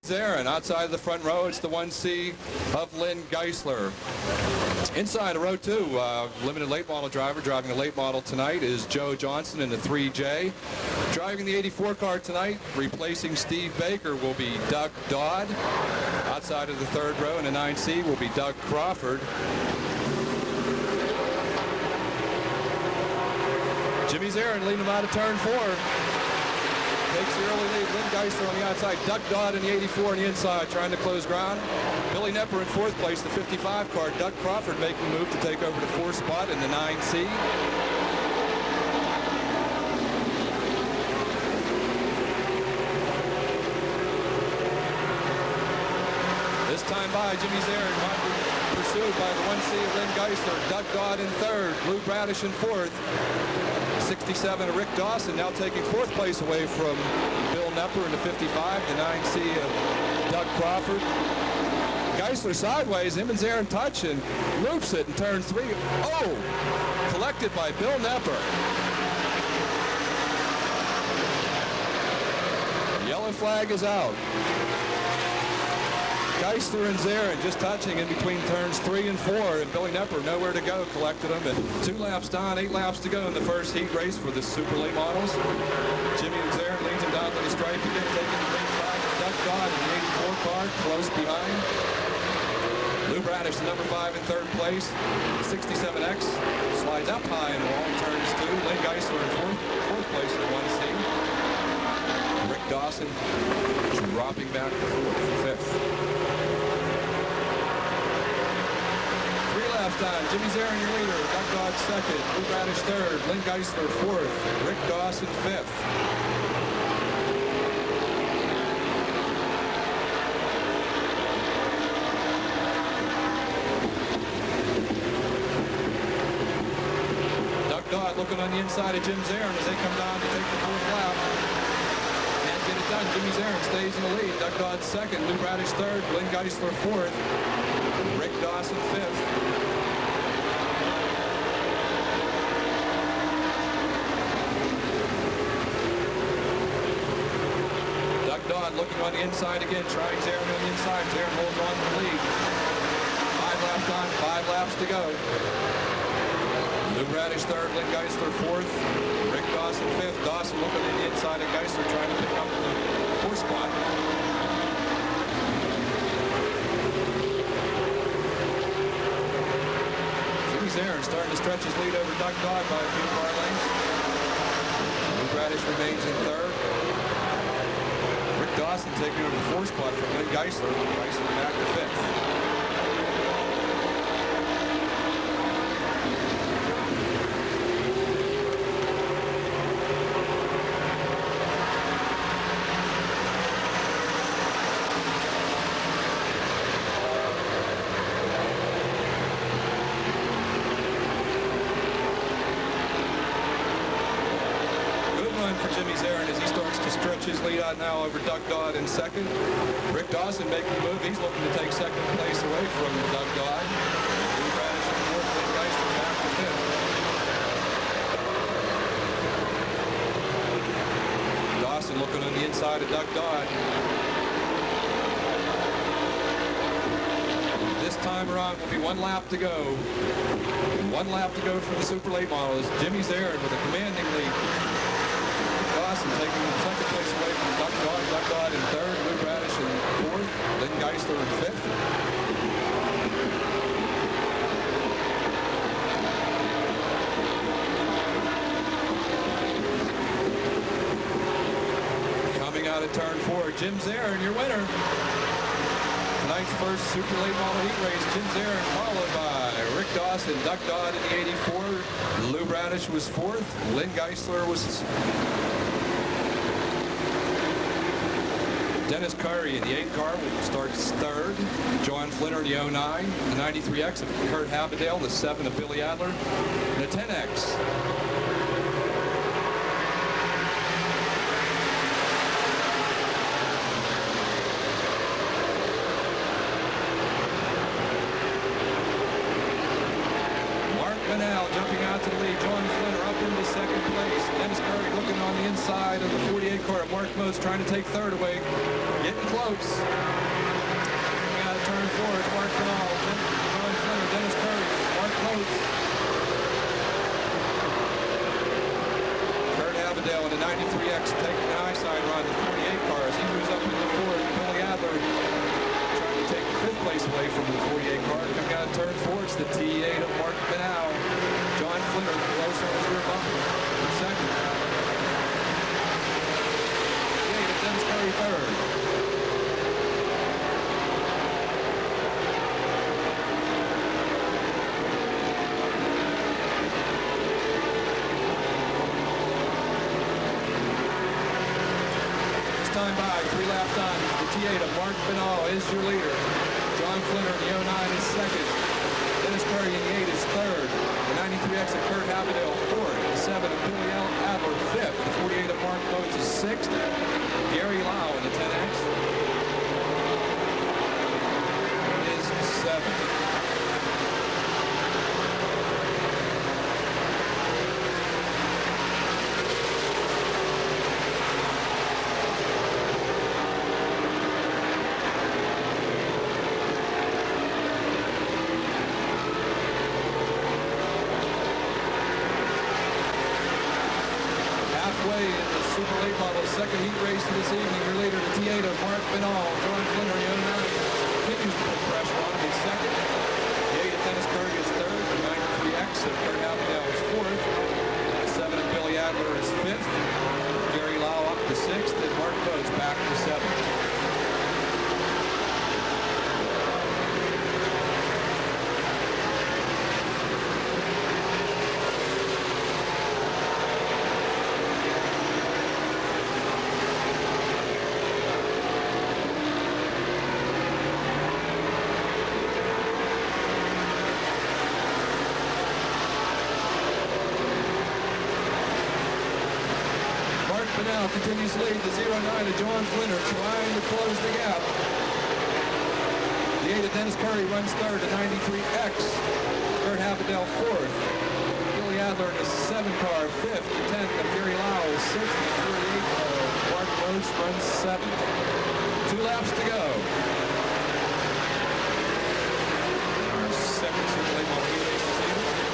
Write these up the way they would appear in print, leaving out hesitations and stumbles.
There and outside of the front row, it's the 1C of Lynn Geisler. Inside of row 2, limited late model driver driving a late model tonight is Joe Johnson in the 3J. Driving the 84 car tonight, replacing Steve Baker, will be Doug Dodd. Outside of the third row in the 9C will be Doug Crawford. Jimmy Zarin leading him out of turn 4. Takes the early lead. Lynn Geisler on the outside. Doug Dodd in the 84 on the inside, trying to close ground. Billy Nepper in 4th place, the 55 car. Doug Crawford making the move to take over the 4th spot in the 9C. This time by Jimmy Zarin, pursued by the 1C of Lynn Geisler. Doug Dodd in 3rd. Lou Bradish in 4th. 67 of Rick Dawson now taking 4th place away from Bill Nepper in the 55, the 9C of Doug Crawford. Geisler sideways, him and Zarin touch and loops it in turn 3. Oh! Collected by Bill Nepper. The yellow flag is out. Geisler and Zarin just touching in between turns 3 and 4, and Billy Nepper nowhere to go, collected them. And 2 laps down, 8 laps to go in the first heat race for the Super Late Models. Jimmy and Zarin leads him down to the stripe again, taking the green flag. Doug Dodd in the 84 car, close behind. Lou Bradish, the number 5 in 3rd place. 67X slides up high in the wall, turns 2. Lynn Geisler in 4th place in the 1C. Rick Dawson dropping back to 5th. Time. Jimmy Zarin, your leader. Doug Dodd 2nd. Lou Bradish 3rd. Lynn Geisler 4th. Rick Dawson 5th. Doug Dodd looking on the inside of Jim Zarin as they come down to take the 4th lap. Can't get it done. Jimmy Zarin stays in the lead. Doug Dodd 2nd. Lou Bradish 3rd. Lynn Geisler 4th. Rick Dawson 5th. Looking on the inside again, trying Zarin on the inside. Zarin holds on to the lead. 5 laps on, 5 laps to go. Lou Bradish 3rd, Lynn Geisler 4th, Rick Dawson 5th. Dawson looking on the inside of Geisler, trying to pick up the 4th spot. Jimmy Zarin starting to stretch his lead over Doug Dodd by a few car lengths. Lou Bradish remains in 3rd. Dawson taking over the 4th spot from Lynn Geisler. Geisler back to 5th. His lead out now over Doug Dodd in 2nd. Rick Dawson making the move. He's looking to take 2nd place away from Doug Dodd. Lou Bradish in 4th, Lynn Geisler back to 5th. Dawson looking on the inside of Doug Dodd. This time around will be 1 lap to go. 1 lap to go for the Super Late Models. Jimmy Zarin with a commanding lead. Dawson taking 2nd place away from Doug Dodd. Doug Dodd in 3rd, Lou Bradish in 4th, Lynn Geisler in 5th. Coming out of turn 4, Jim Zarin, your winner. Tonight's first Super Late Model heat race, Jim Zarin, followed by Rick Dawson, Doug Dodd in the 84. Lou Bradish was 4th. Lynn Geisler was... Dennis Curry in the 8 car starts 3rd. John Flinner in the 09. The 93X of Kurt Habadale. The 7 of Billy Adler. And the 10X. Jumping out to the lead. John Flinner up into 2nd place. Dennis Curry looking on the inside of the 48 car. Mark Mose trying to take 3rd away. Getting close. close. Coming out of turn 4, it's Mark Pinal, John Flinner, Dennis Curry, Mark Coates. Kurt Avondale in the 93X taking the high side run, the 48 cars. He moves up into the 4th. Billy Adler trying to take the 5th place away from the 48 car. Coming out of turn 4, it's the T8 of Mark Pinal. John Flinner close on his rear bumper in 2nd. T8 of Dennis Curry 3rd. Time by, 3 laps done. The T8 of Mark Pinal is your leader. John Flinner in the 09 is 2nd. Dennis Curry in the 8 is 3rd. The 93X of Kurt Avondale 4th. The 7 of Billy Adler 5th. The 48 of Mark Coates is 6th. Gary Lau in the 10X is 7th. In the Super Late Model second heat race of this evening, your leader, the T8 of Mark Pinal. John Flinner in the 09 continues to put pressure on him. He's 2nd. The 8 of Dennis Curry is 3rd. The 93X of Kurt Avondale is 4th. The 7 of Billy Adler is 5th. Gary Lau up to 6th. And Mark Coates back to 7th. Pinal continues to lead the 09 of John Flinner, trying to close the gap. The 8 of Dennis Curry runs 3rd, the 93X. Kurt Avondale 4th. Billy Adler in the 7 car, 5th. The 10th of Gary Lau is 6th. The 38 of Mark Coates runs 7th. 2 laps to go. Our 2nd Super Late Model heat race this evening.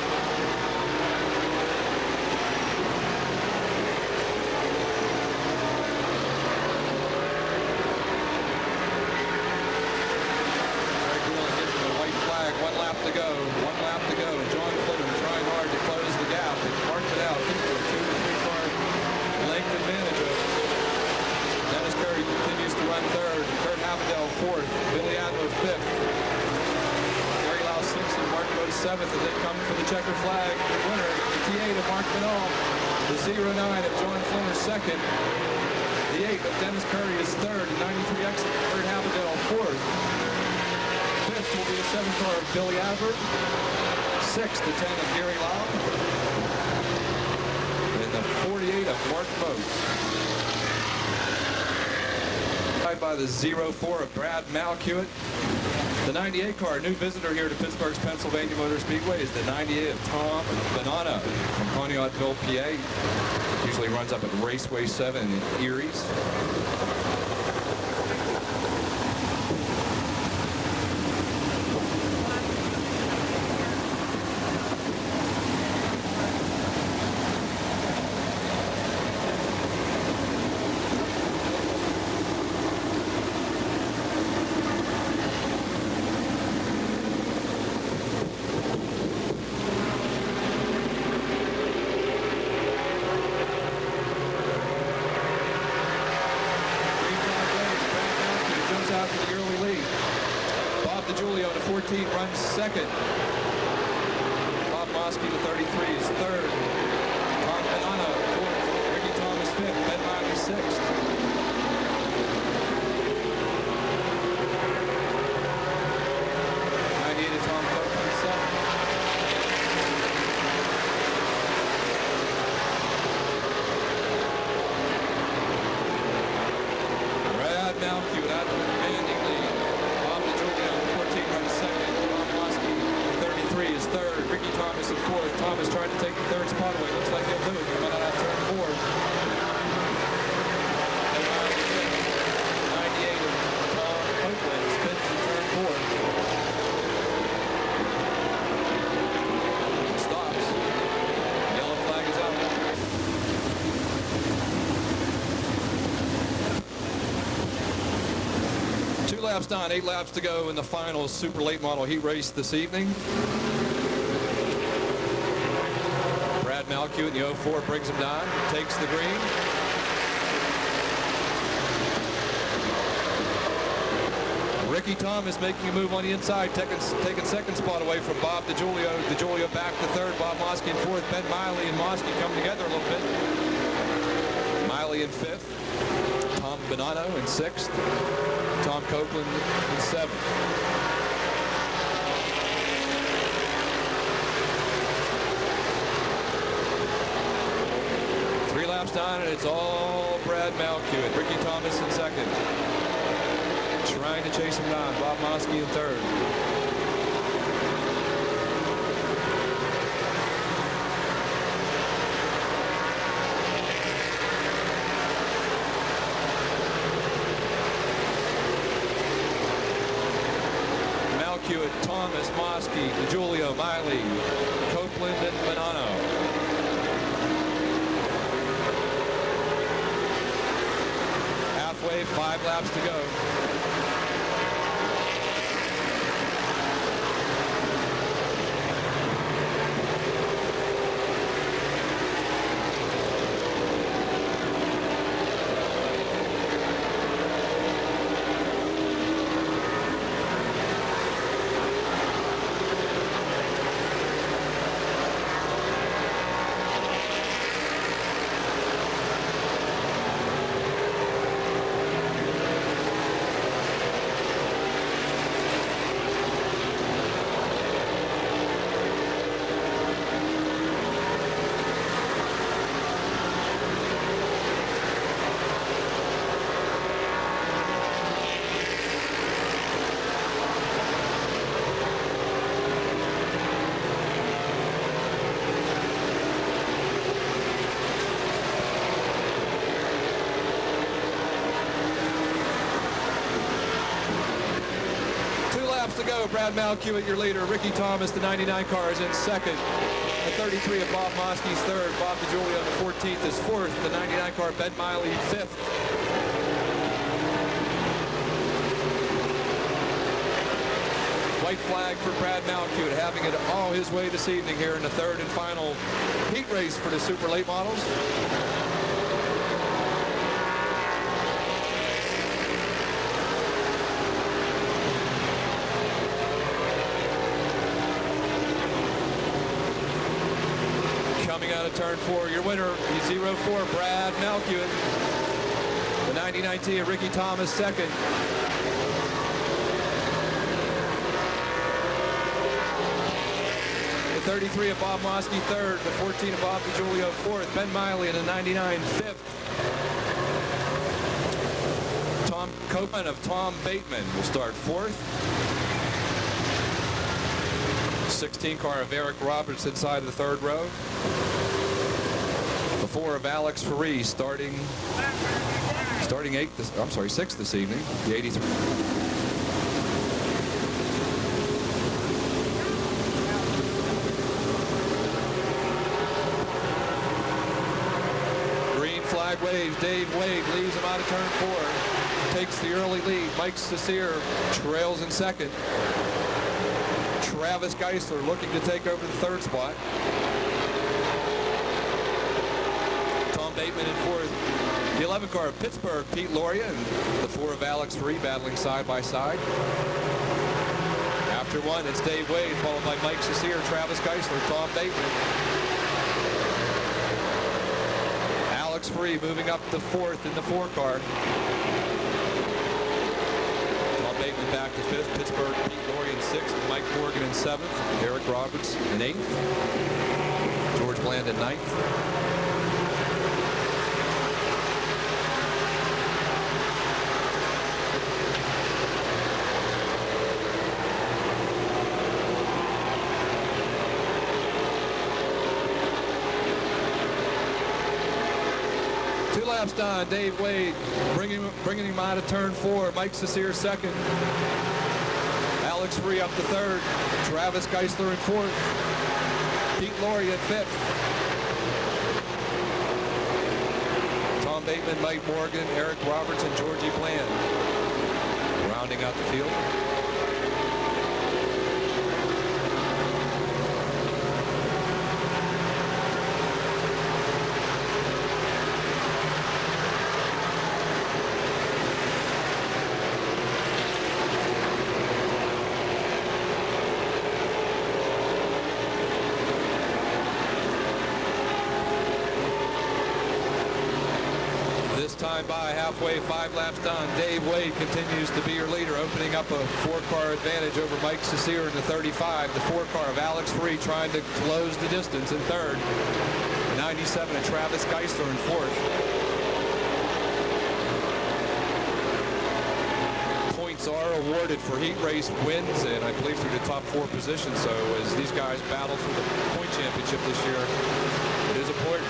To go. 1 lap to go. John Flinner trying hard to close the gap and mark it out. Keep a 2 to 3 car length advantage of Dennis Curry continues to run 3rd. Kurt Avondale 4th. Billy Adler 5th. Gary Lau 6th and Mark Coates 7th as they come for the checker flag. The winner, the T8 of Mark Pinal. The 09 of John Flinner 2nd. The 8 of Dennis Curry is 3rd. The 93X of Kurt Avondale 4th. 5th will be the 7 car of Billy Adler. 6th, the 10 of Gary Lau. And the 48 of Mark Coates. By the 04 of Brad Malkiewicz. The 98 car, new visitor here to Pittsburgh's Pennsylvania Motor Speedway, is the 98 of Tom Bonanno from Conneautville, PA. Usually runs up at Raceway 7 in Erie's. Runs 2nd. Bob Mosky, the 33, is 3rd. Tom Bonanno, 4th. Ricky Thomas, 5th. Ben Miley, 6th. Tom Copeland, 7th. Brad Malkiewicz at the commanding lead. Bob DeJulian, 14, runs 2nd. Bob Mosky, 33, is 3rd. Ricky Thomas in 4th. Thomas trying to take the 3rd spot away. Looks like he'll do it. Coming out of turn 4. 98 of laps done, 8 laps to go in the final super late model heat race this evening. Brad Malkiw in the 04 brings him down, takes the green. Ricky Thomas making a move on the inside, taking second spot away from Bob DiGiulio. DiGiulio back to third, Bob Mosky in fourth, Ben Miley and Mosky come together a little bit. Miley in fifth, Tom Bonanno in sixth, Tom Copeland in seventh. Three laps down, and it's all Brad Malkiw. Ricky Thomas in second. Trying to chase him down. Bob Mosky in third. Malkiw, Thomas, Mosky, DiGiulio, Miley, Copeland, and Bonanno. Halfway, 5 laps to go. To go. Brad Malkiw at your leader. Ricky Thomas, the 99 car, is in second. The 33 of Bob Mosky's third. Bob DiGiulio on the 14th is fourth. The 99 car, Ben Miley, fifth. White flag for Brad Malkiw, having it all his way this evening here in the third and final heat race for the super late models. Out of turn 4, your winner, 04 Brad Malkiw. The 99T of Ricky Thomas second. The 33 of Bob Mosky third. The 14 of Bob DiGiulio fourth. Ben Miley in the 99 fifth. Tom Copeland of Tom Bateman will start fourth. 16 car of Eric Roberts inside the third row. The 4 of Alex Ferree starting sixth this evening. The 83. Green flag waves. Dave Wade leaves him out of turn 4. Takes the early lead. Mike Cecere trails in second. Travis Geisler looking to take over the third spot. Tom Bateman in fourth. The 11 car of Pittsburgh, Pete Loria, and the 4 of Alex Ferree battling side by side. After one, it's Dave Wade, followed by Mike Cecere, Travis Geisler, Tom Bateman. Alex Ferree moving up to fourth in the 4 car. Bateman back to fifth. Pittsburgh, Pete Loria in sixth. Mike Morgan in seventh. Eric Roberts in eighth. George Bland in ninth. Laps done. Dave Wade bringing him out of turn 4. Mike Cecere second. Alex Ferree up to third. Travis Geisler in fourth. Pete Loria in fifth. Tom Bateman, Mike Morgan, Eric Roberts, and Georgie Bland rounding closing out the field. Time by halfway, 5 laps done. Dave Wade continues to be your leader, opening up a 4-car advantage over Mike Cecere in the 35. The 4-car of Alex Free trying to close the distance in third. The 97 of Travis Geisler in fourth. Points are awarded for heat race wins, and I believe through the top 4 positions. So as these guys battle for the point championship this year, it is important.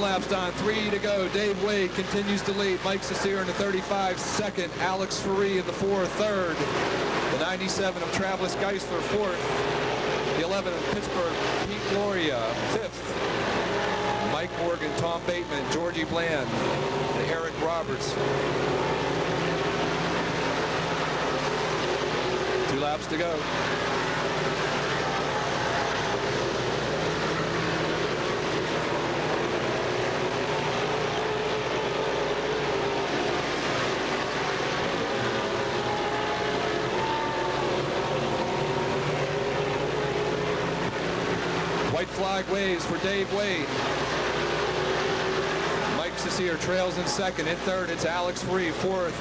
Laps done, 3 to go. Dave Wade continues to lead. Mike Cecere in the 35, second. Alex Faree in the 4, third. The 97 of Travis Geisler, fourth. The 11 of Pittsburgh, Pete Gloria, fifth. Mike Morgan, Tom Bateman, Georgie Bland, and Eric Roberts. 2 laps to go. White flag waves for Dave Wade. Mike Cecere trails in second. In third, it's Alex Free. Fourth,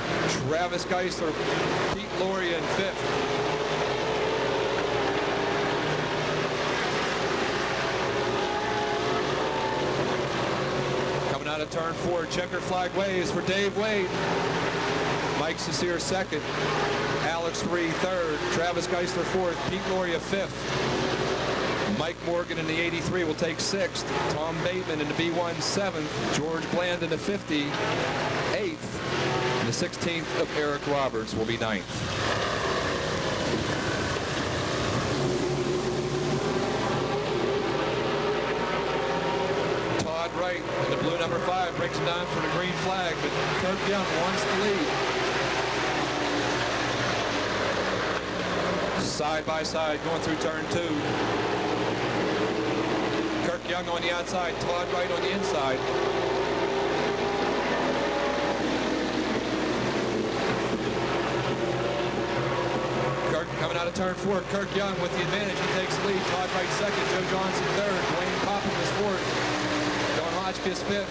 Travis Geisler. Pete Loria in fifth. Coming out of turn 4, checker flag waves for Dave Wade. Mike Cecere second. Alex Free third. Travis Geisler fourth. Pete Loria fifth. Mike Morgan in the 83 will take 6th. Tom Bateman in the B1 7th. George Bland in the 50 8th. And the 16th of Eric Roberts will be 9th. Todd Wright in the blue number 5 breaks it down for the green flag, but Kirk Young wants the lead. Side by side going through turn 2. Kirk Young on the outside, Todd Wright on the inside. Kirk coming out of turn 4. Kirk Young with the advantage. He takes the lead. Todd Wright second. Joe Johnson third. Dwayne Popham is fourth. John Hotchkiss fifth.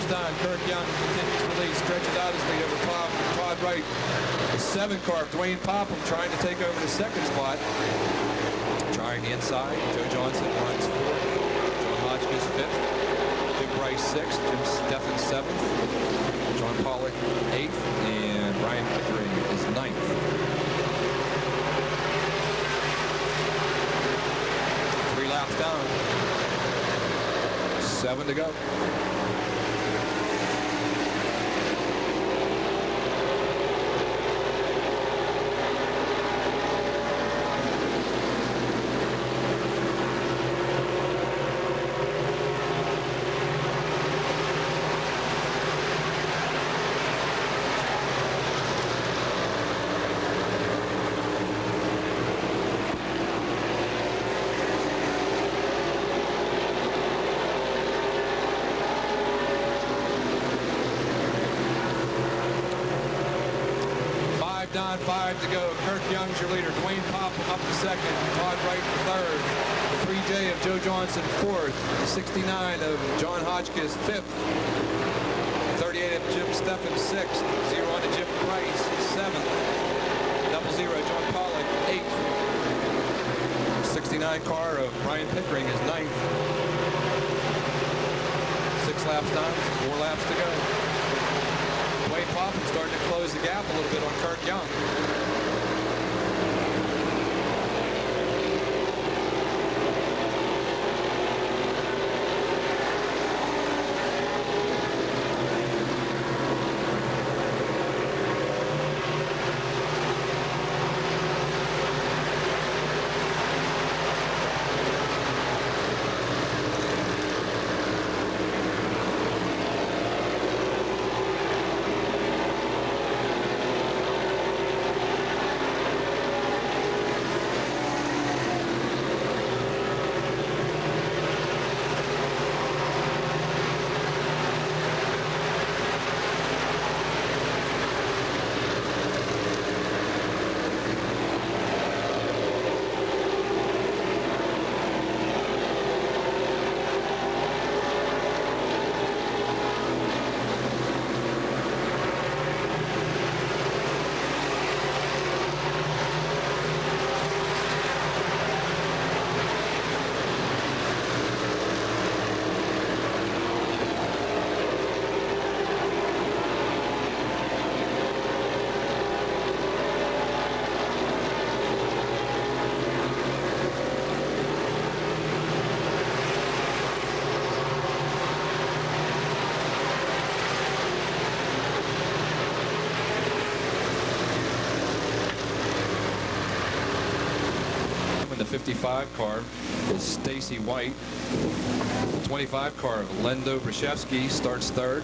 Done. Kirk Young continues to lead, stretches out his lead over Todd Wright. The 7-car, Dwayne Popham trying to take over the second spot. Trying the inside. Joe Johnson runs 4th. John Hotchkiss 5th. Jim Bryce 6th. Jim Steffen 7th. John Pollock 8th. And Brian Pickering is 9th. 3 laps down. 7 to go. Down, 5 to go. Kirk Young's your leader. Dwayne Popham up to second. Todd Wright third. The 3J of Joe Johnson fourth. The 69 of John Hotchkiss fifth. 38 of Jim Steffen sixth. 0 on to Jim Price seventh. 00 John Pollock eighth. 69 car of Brian Pickering is ninth. 6 laps done, 4 laps to go. Wade Popham starting to close the gap a little bit on Kirk Young. The 55 car is Stacy White. The 25 car, Lendo Brashevsky, starts third.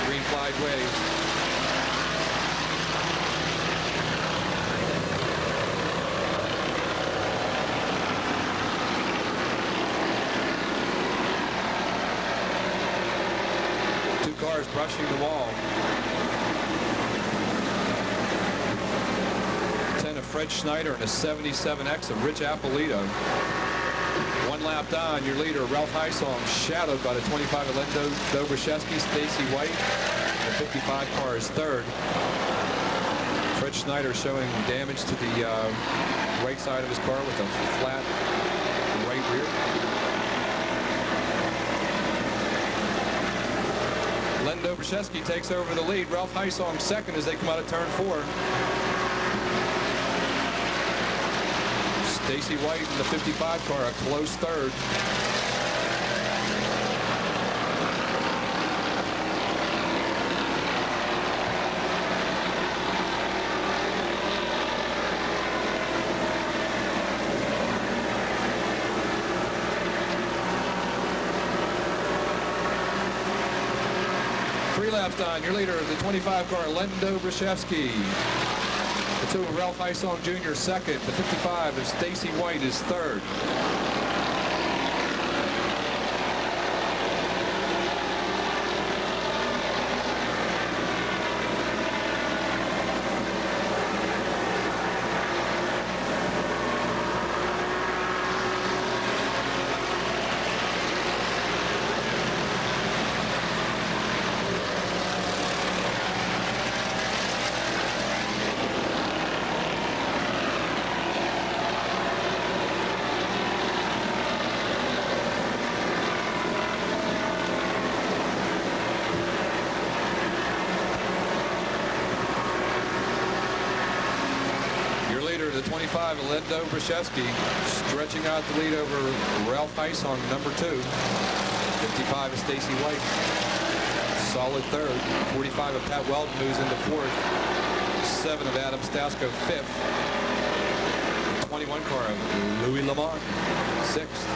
Green flag waves. Cars brushing the wall. 10 of Fred Schneider and a 77X of Rich Appolito. 1 lap down, your leader, Ralph Heisong, shadowed by the 25 of Lendo Dobrashevsky, Stacy White. The 55 car is third. Fred Schneider showing damage to the right side of his car with a flat right rear. Lendo Brashevsky takes over the lead. Ralph Heisong second as they come out of turn 4. Stacy White in the 55 car, a close third. Laps down, your leader, the 25 car, Lendo Brashevsky. The 2 of Ralph Heisong Jr. second. The 55 of Stacy White is third. The 25, Lendo Brashevsky, stretching out the lead over Ralph Heisong, number 2. 55 of Stacy White, solid third. 45 of Pat Weldon moves into fourth. 7 of Adam Stasko, fifth. 21 car of Louis Lamont, sixth.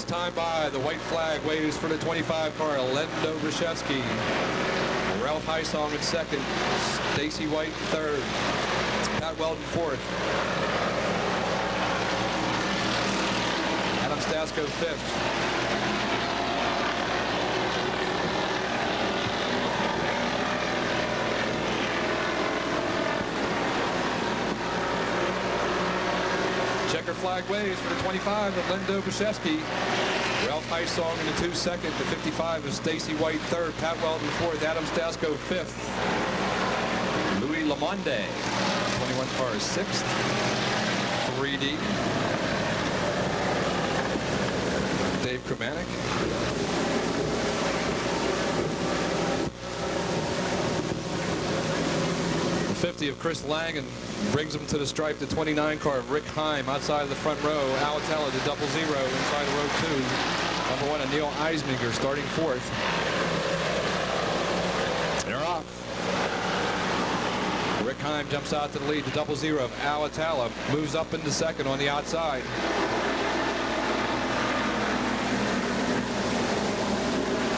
Time by, the white flag waves for the 25 car, Lendo Brashevsky. Ralph Heisong in second, Stacy White third, Pat Weldon fourth. Stasko 5th. Checker flag waves for the 25 of Lendo Bashevsky. Ralph Heisong in the 2 second. The 55 of Stacy White 3rd. Pat Weldon 4th. Adam Stasko 5th. Louis Lamonde, 21 car, 6th. 3D. Dave Kramanik. The 50 of Chris Langen brings him to the stripe. The 29 car of Rick Heim outside of the front row. Alatella, the 00 inside of row 2. Number 1 of Neil Eisminger starting 4th. They're off. Rick Heim jumps out to the lead. The 00 of Alatella moves up into 2nd on the outside.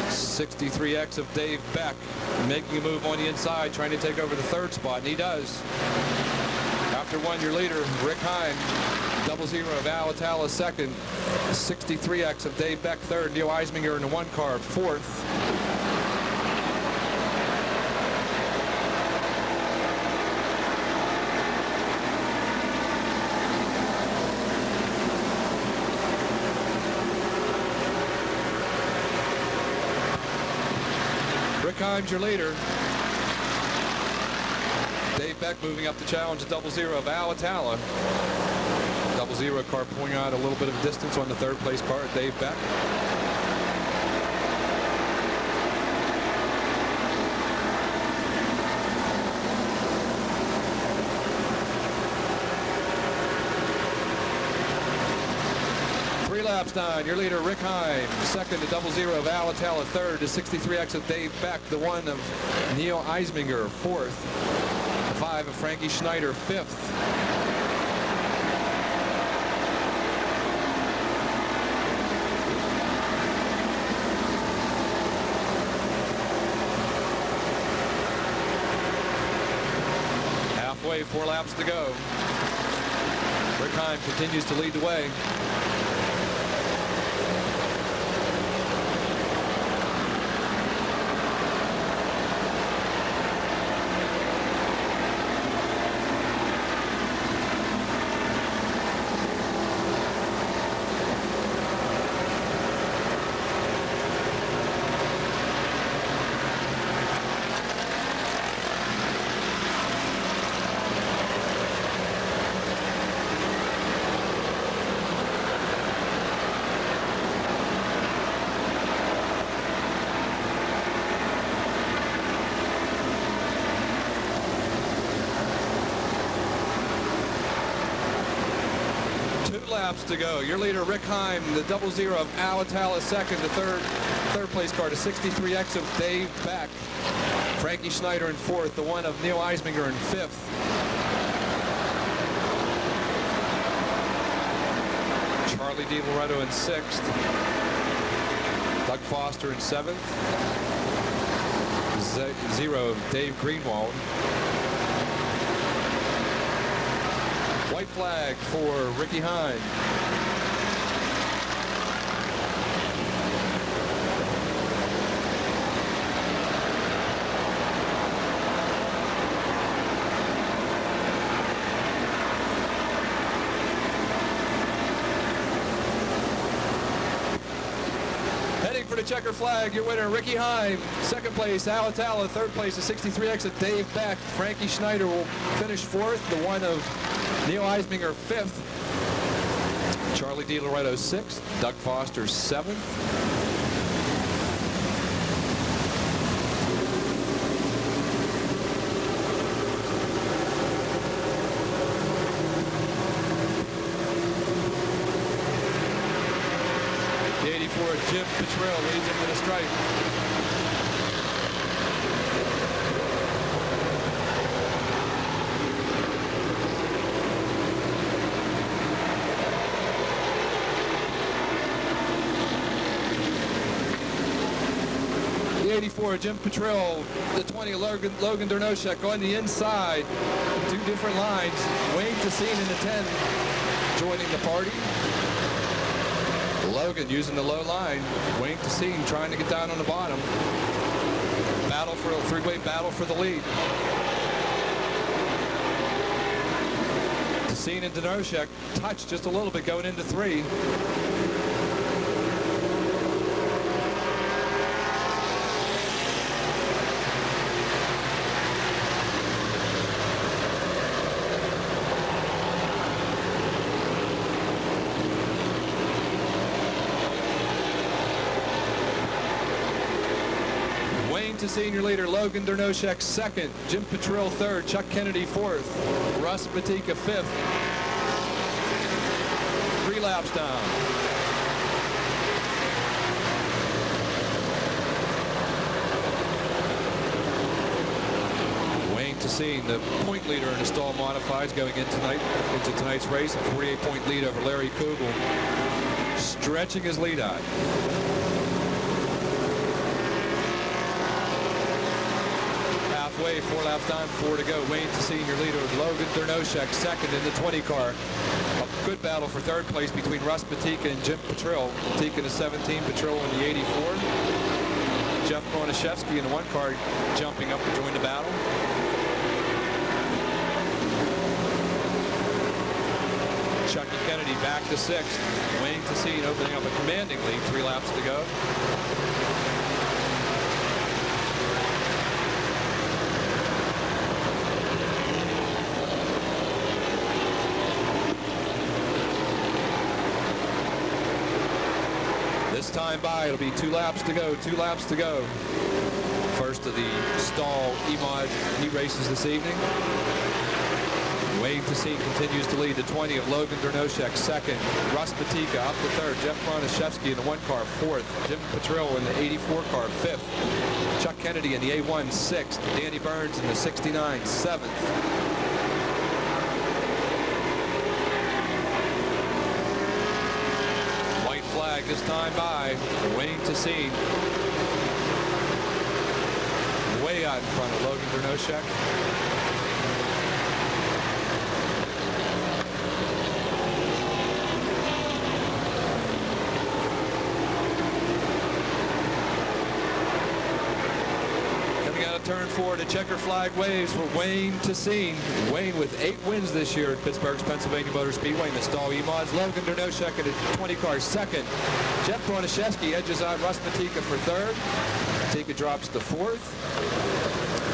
'63X of Dave Beck making a move on the inside, trying to take over the 3rd spot, and he does. After 1, your leader, Rick Heim. 00 of Alatella 2nd. 63X of Dave Beck 3rd. Neil Eisminger in the 1 car 4th. Rick Heim's your leader. Dave Beck moving up the challenge at 00 of Alatalla. 00 car pulling out a little bit of distance on the 3rd place car at Dave Beck. Laps down, your leader Rick Heim, 2nd to 00 of Alatella, 3rd to 63X of Dave Beck, the 1 of Neil Eisminger, 4th, the 5 of Frankie Schneider, 5th. Halfway, 4 laps to go. Rick Heim continues to lead the way. Laps to go. Your leader Rick Heim, the 00 of Alatalla 2nd, the third place car to 63X of Dave Beck. Frankie Schneider in 4th, the 1 of Neil Eisminger in 5th. Charlie DiLoretto in 6th. Doug Foster in 7th. 0 of Dave Greenwald. White flag for Ricky Heim. Heading for the checker flag, your winner Ricky Heim. 2nd place Alatalla, 3rd place the 63X of Dave Beck. Frankie Schneider will finish 4th, the 1 of Neil Eisminger 5th. Charlie DiLoretto 6th. Doug Foster 7th. The 84 Jim Petrell leads into the stripe. The 84 Jim Petrell, the 20 Logan Dernoshek on the inside. 2 different lines. Wayne Tassine in the 10 joining the party. Logan using the low line. Wayne Tessine trying to get down on the bottom. Battle for a three-way battle for the lead. Tessine and Denoshek touch just a little bit going into 3. Tessine, your leader. Logan Dernoshek second. Jim Petrill third. Chuck Kennedy fourth. Russ Matika fifth. 3 laps down. Wayne Tessine, the point leader in the stall modifieds going into tonight's race. A 48-point lead over Larry Kugel, stretching his lead out. Halfway, 4 laps down, 4 to go. Wayne Tessine, your leader. Logan Dernoshek second in the 20 car. A good battle for third place between Russ Matika and Jim Petrill. Matika in the 17, Petrill in the 84. Jeff Bronaszewski in the 1 car jumping up to join the battle. Chucky Kennedy back to 6th. Wayne Tessine opening up a commanding lead, 3 laps to go. This time by, it'll be 2 laps to go, 2 laps to go. First of the stall EMOD heat races this evening. Wayne Tessine continues to lead the 20 of Logan Dernoshek second. Russ Matika up to third. Jeff Bronaszewski in the 1 car fourth. Jim Petrill in the 84 car fifth. Chuck Kennedy in the A1 sixth. Danny Burns in the 69 seventh. White flag this time by Wayne Tessine. Way out in front of Logan Dernoshek. Turn 4 to checker flag waves for Wayne Tessine. Wayne with 8 wins this year at Pittsburgh's Pennsylvania Motor Speedway in the stall E-Mods. Logan Dernoshek in the 20 car second. Jeff Bronaszewski edges out Russ Matika for third. Matika drops to 4th.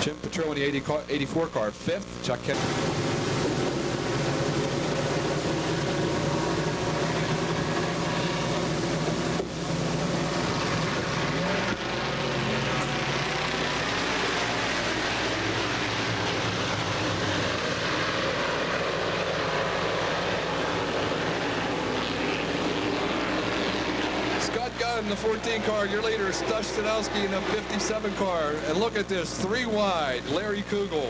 Jim Petrill in the 84 car 5th. Chuck Kennedy. In the 14 car, your leader, Stush Stanowski in the 57 car. And look at this, 3 wide, Larry Kugel.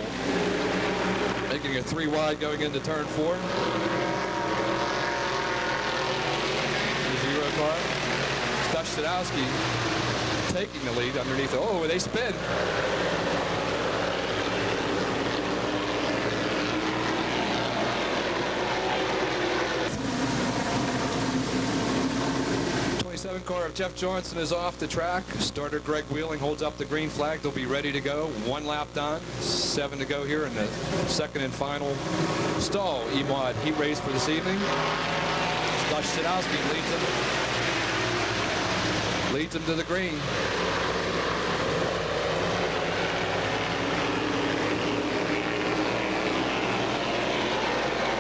Making it 3 wide going into turn 4. The 0 car. Stush Stanowski taking the lead underneath. Oh, they spin. Car of Jeff Johnson is off the track. Starter Greg Wheeling holds up the green flag. They'll be ready to go. 1 lap done. 7 to go here in the second and final stall E-Mod heat race for this evening. Stush Stanowski leads him to the green.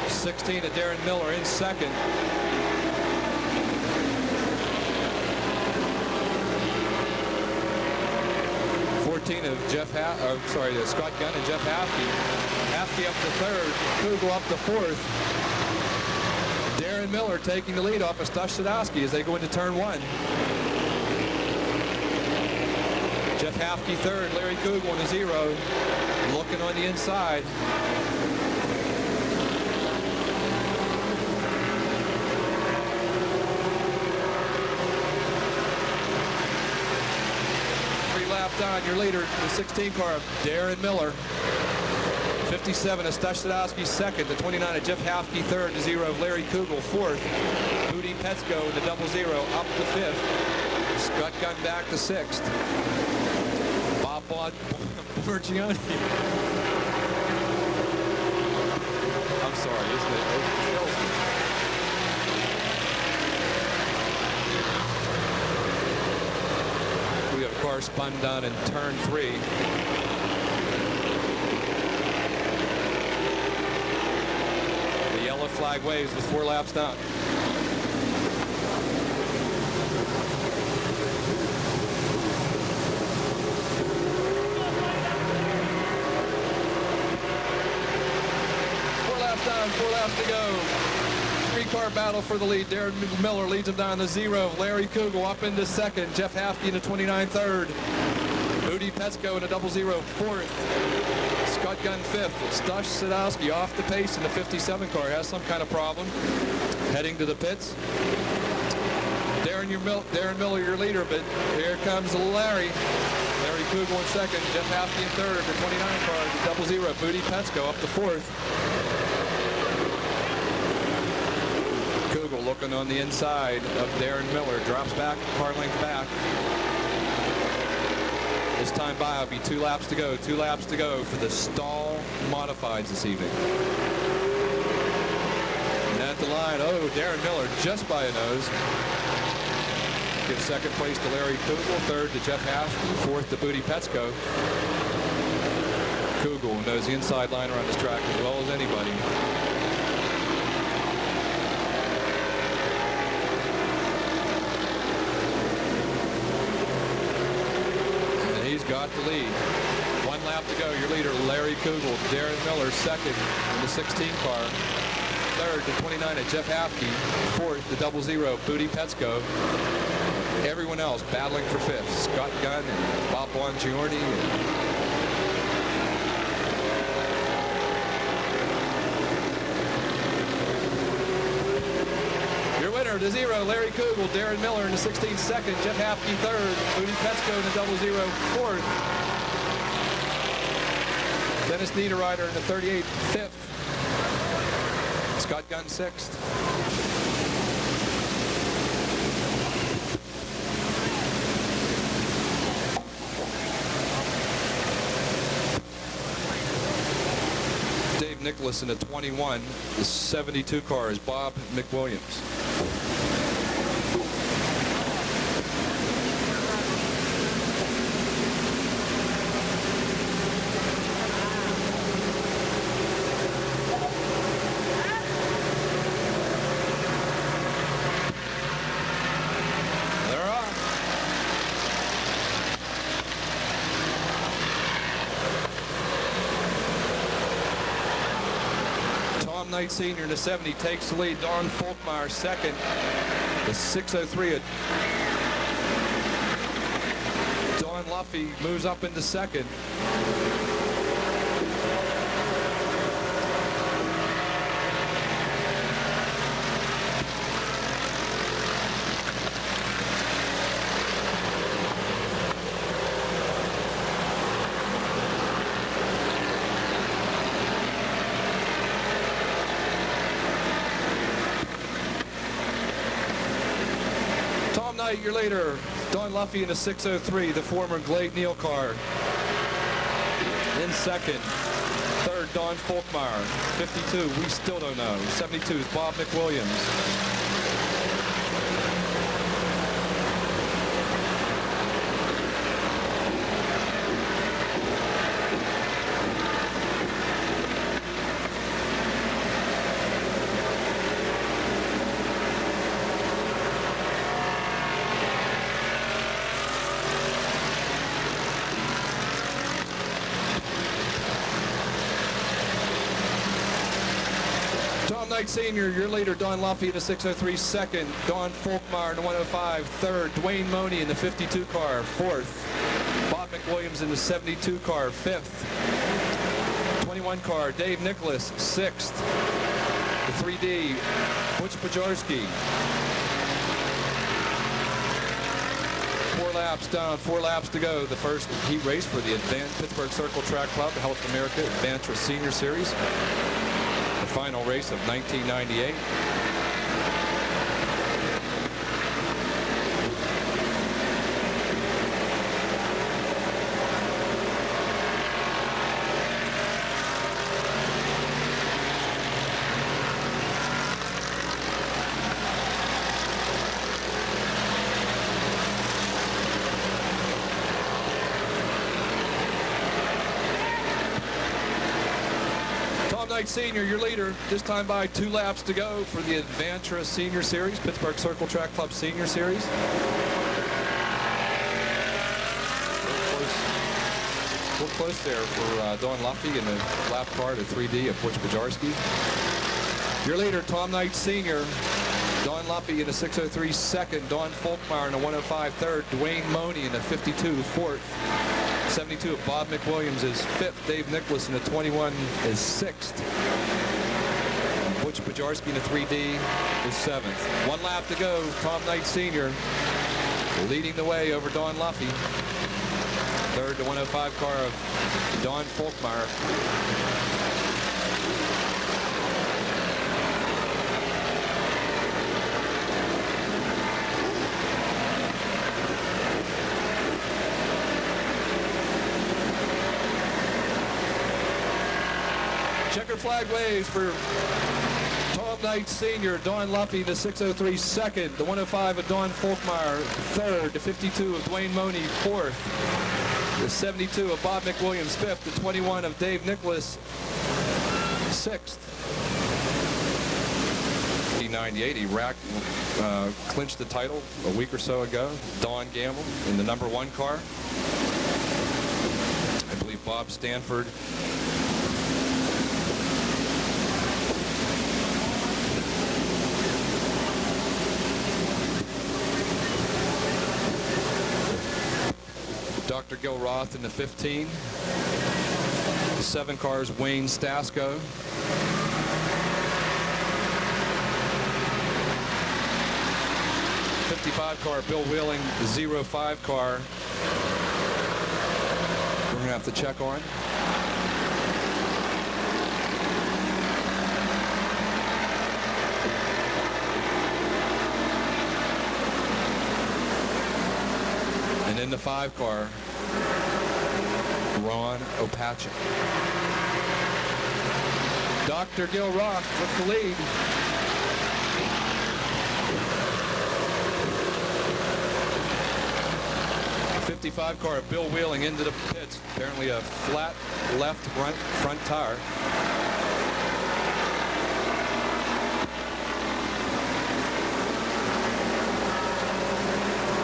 '16 of Darren Miller in second. 14 of Scott Gunn and Jeff Hafke. Hafke up to third, Kugel up to 4th. Darren Miller taking the lead off of Stush Sadowski as they go into turn 1. Jeff Hafke third, Larry Kugel in the 0, looking on the inside. On your leader, the 16 car of Darren Miller. 57 of Stashadowski second. The 29 of Jeff Hafke third. The 0 of Larry Kugel fourth. Moody Petsko in the 00 up to fifth. Scott Gunn back to sixth. Bob Borgione. I'm sorry, isn't it? It kills me. We have a car spun down in turn 3. The yellow flag waves with 4 laps down. Down, 4 laps to go. 3-car battle for the lead. Darren Miller leads him down the 0. Larry Kugel up into second. Jeff Hafke in the 29 third. Moody Petsko in the 00 fourth. Scott Gunn fifth. Stush Sadowski off the pace in the 57 car. Has some kind of problem. Heading to the pits. Darren Miller, your leader, but here comes Larry. Larry Kugel in second. Jeff Hafke in third. The 29 car, the 00. Moody Petsko up to fourth. Kugel looking on the inside of Darren Miller. Drops back, car length back. This time by will be 2 laps to go. 2 laps to go for the stall modifieds this evening. And at the line, oh, Darren Miller just by a nose. Gives second place to Larry Kugel, third to Jeff Hafke, fourth to Moody Petsko. Kugel knows the inside line around this track as well as anybody. Got the lead. 1 lap to go. Your leader, Larry Kugel. Darren Miller, second in the 16 car. Third, the 29 of Jeff Hafke. Fourth, the 00, Moody Petsko. Everyone else battling for fifth. Scott Gunn and Bob Bongiorni. Your winner, the 0, Larry Kugel. Darren Miller in the 16 second. Jeff Hafke third. Moody Petsko in the 00 fourth. Dennis Niederreiter in the 38 fifth. Scott Gunn sixth. Dave Nicholas in the 21. The 72 car is Bob McWilliams. Knight Sr. in the 70 takes the lead. Don Folkmeyer second. The 603 of Don Luffy moves up into second. Your leader, Don Luffy in the 603, the former Glade Neal car. In second. Third, Don Folkmeyer. 52, we still don't know. 72 is Bob McWilliams. Knight Sr., your leader, Don Luffy in the 603 second. Don Folkmeyer in the 105 third. Dwayne Money in the 52 car fourth. Bob McWilliams in the 72 car fifth. 21 car, Dave Nicholas sixth. The 3D, Butch Pajarski. 4 laps down, 4 laps to go. The first heat race for the Pittsburgh Circle Track Club Health America Adventure Senior Series. The final race of 1998. Senior, your leader, this time by 2 laps to go for the Adventure Senior Series, Pittsburgh Circle Track Club Senior Series. Real close there for Don Luffy in the lap car to 3D of Butch Bajarski. Your leader, Tom Knight Senior, Don Luffy in a 6:03 second, Don Folkmeyer in a 1:05 third, Dwayne Money in a 52 fourth. 72 of Bob McWilliams is 5th. Dave Nicholas in a 21 is 6th. Butch Bajarski in a 3D is 7th. 1 lap to go. Tom Knight Sr. leading the way over Don Luffy. Third, the 105 car of Don Folkmeyer. Checker flag waves for Tom Knight Sr., Don Luffy, the 6:03 second, the 105 of Don Folkmeyer, third, the 52 of Dwayne Money, fourth, the 72 of Bob McWilliams, fifth, the 21 of Dave Nicholas, sixth. 1998, he clinched the title a week or so ago. Don Gamble in the number 1 car. I believe Bob Stanford Dr. Gil Roth in the 15. The 7 cars, Wayne Stasko. The 55 car, Bill Wheeling, the 05 car. We're going to have to check on. And in the 5 car, Ron Opachin. Dr. Gil Roth with the lead. The 55 car, Bill Wheeling into the pits. Apparently a flat left front tire.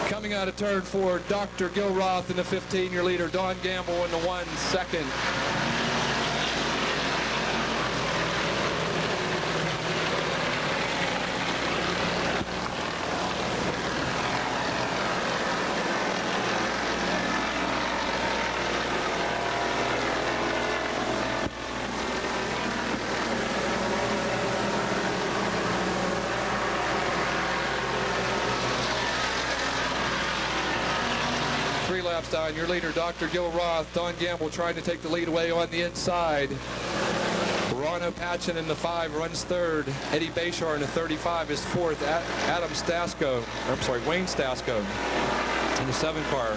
Coming out of turn 4, Dr. Gil Roth in the 15, your leader, Don Gamble in the 1 second. Laps down, your leader, Dr. Gil Roth. Don Gamble trying to take the lead away on the inside. Ron Opachin in the 5 runs 3rd. Eddie Bashar in the 35 is 4th. Wayne Stasko in the 7 car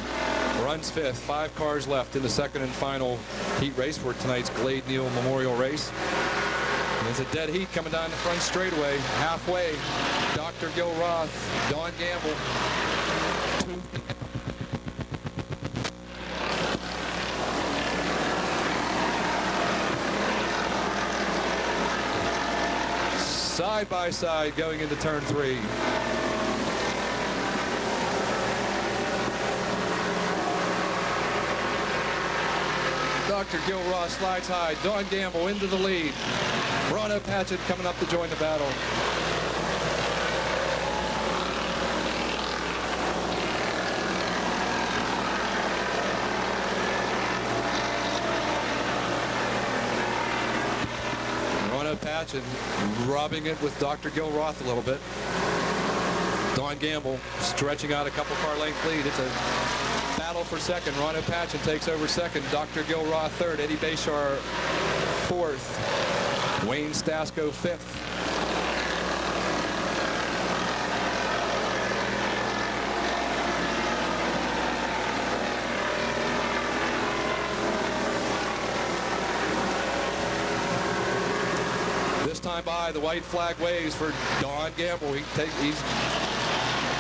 runs 5th. 5 cars left in the 2nd and final heat race for tonight's Glade Neal Memorial Race. And there's a dead heat coming down the front straightaway. Halfway, Dr. Gil Roth, Don Gamble. Side by side going into turn 3. Dr. Gil Roth slides high. Don Gamble into the lead. Ron Opachin coming up to join the battle. Opachin robbing it with Dr. Gil Roth a little bit. Don Gamble stretching out a couple car length lead. It's a battle for second. Ron Patchen takes over second. Dr. Gilroth third. Eddie Bashar fourth. Wayne Stasko fifth. This time by, the white flag waves for Don Gamble. He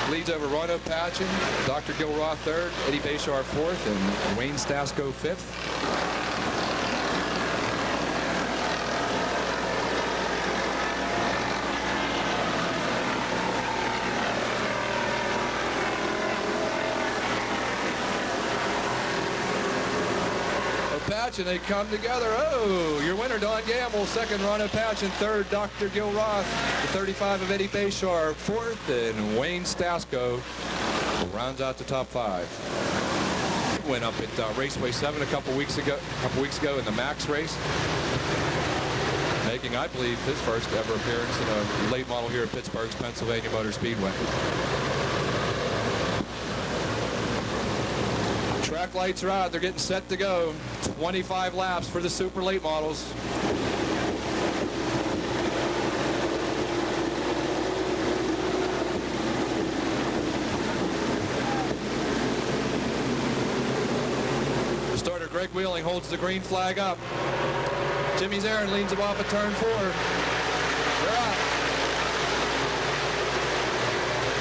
leads over Ron Patchen, Dr. Gilroth third, Eddie Bashar fourth, and Wayne Stasko fifth. Patchen, they come together. Oh, your winner, Don Gamble. Second, Ron Patchen. Third, Dr. Gilroth. The 35 of Eddie Bashar. Fourth, and Wayne Stasko rounds out the top five. Went up at Raceway 7 a couple weeks ago in the Max race, making, I believe, his first ever appearance in a late model here at Pittsburgh's Pennsylvania Motor Speedway. Track lights are out. They're getting set to go. 25 laps for the super late models. Starter Greg Wheeling holds the green flag up. Jimmy Zarin leads him off at turn 4. They're out.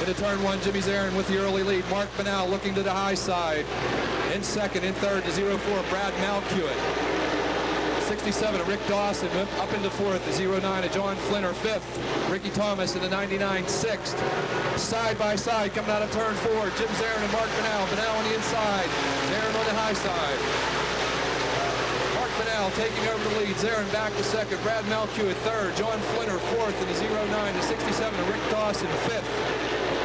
Into turn 1, Jimmy Zarin with the early lead. Mark Banal looking to the high side. In second, in third to 04, Brad Malkiewicz. 67 of Rick Dawson up into fourth. The 09 of John Flinner fifth. Ricky Thomas in the 99 sixth. Side by side coming out of turn 4. Jim Zarin and Mark Banal. Banal on the inside. Zarin on the high side. Mark Banal taking over the lead. Zarin back to second. Brad Malkiewicz third. John Flinner fourth in the 09 to 67 of Rick Dawson fifth.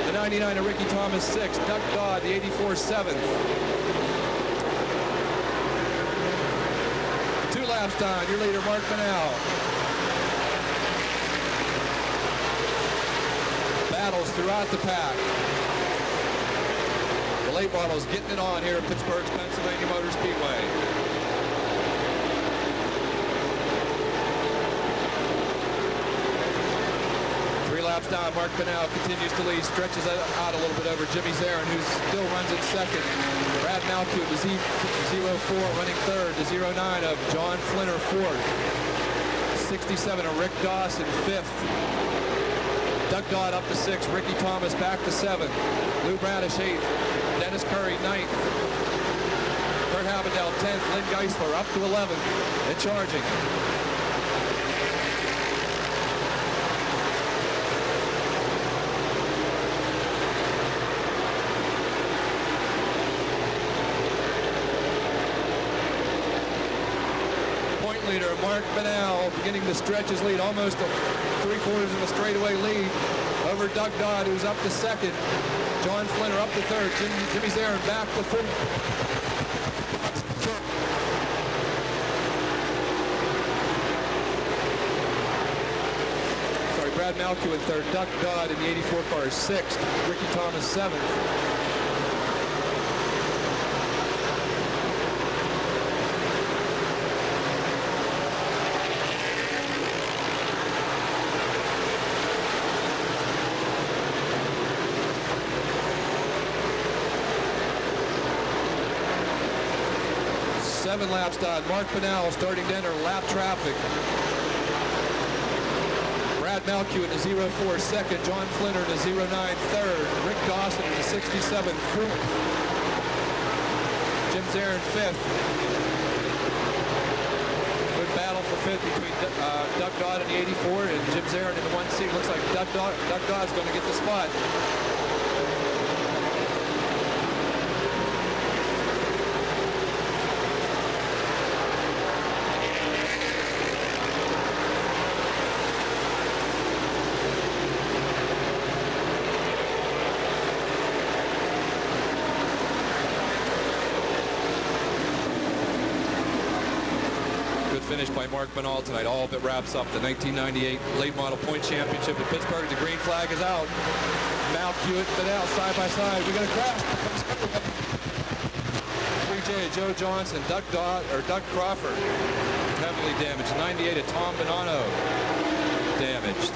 The 99 of Ricky Thomas sixth. Doug Dodd the 84 seventh. 2 laps down, your leader, Mark Banal. Battles throughout the pack. The late models getting it on here at Pittsburgh's Pennsylvania Motor Speedway. 3 laps down, Mark Banal continues to lead, stretches out a little bit over Jimmy Zarin, who still runs in second. Brad Malkiewicz, the 04 running third. The 09 of John Flinner fourth. 67 of Rick Dawson fifth. Doug Dodd up to sixth. Ricky Thomas back to seventh. Lou Bradish eighth. Dennis Curry ninth. Kurt Habendell 10th. Lynn Geisler up to 11th and charging. Leader Mark Banal beginning to stretch his lead, almost 3/4 of a straightaway lead over Doug Dodd, who's up to second. John Flinner up to third. Jimmy Zarin back to fourth. Sorry, Brad Malkiewicz third. Doug Dodd in the 84 car is sixth. Ricky Thomas seventh. Seven laps down. Mark Banal starting to enter lap traffic. Brad Malkiewicz in the 04 second. John Flinner in the 09 third. Rick Dawson in the 67 fourth. Jim Zarin fifth. Good battle for fifth between Doug Dodd in the 84 and Jim Zarin in the 1C. Looks like Doug Dodd's going to get the spot. finish by Mark Benall tonight. All but wraps up the 1998 late model point championship at Pittsburgh. The green flag is out. Malkiewicz, Benall side by side. We got a crash. 3J, Joe Johnson, Doug Crawford, heavily damaged. 98 at Tom Bonanno, damaged.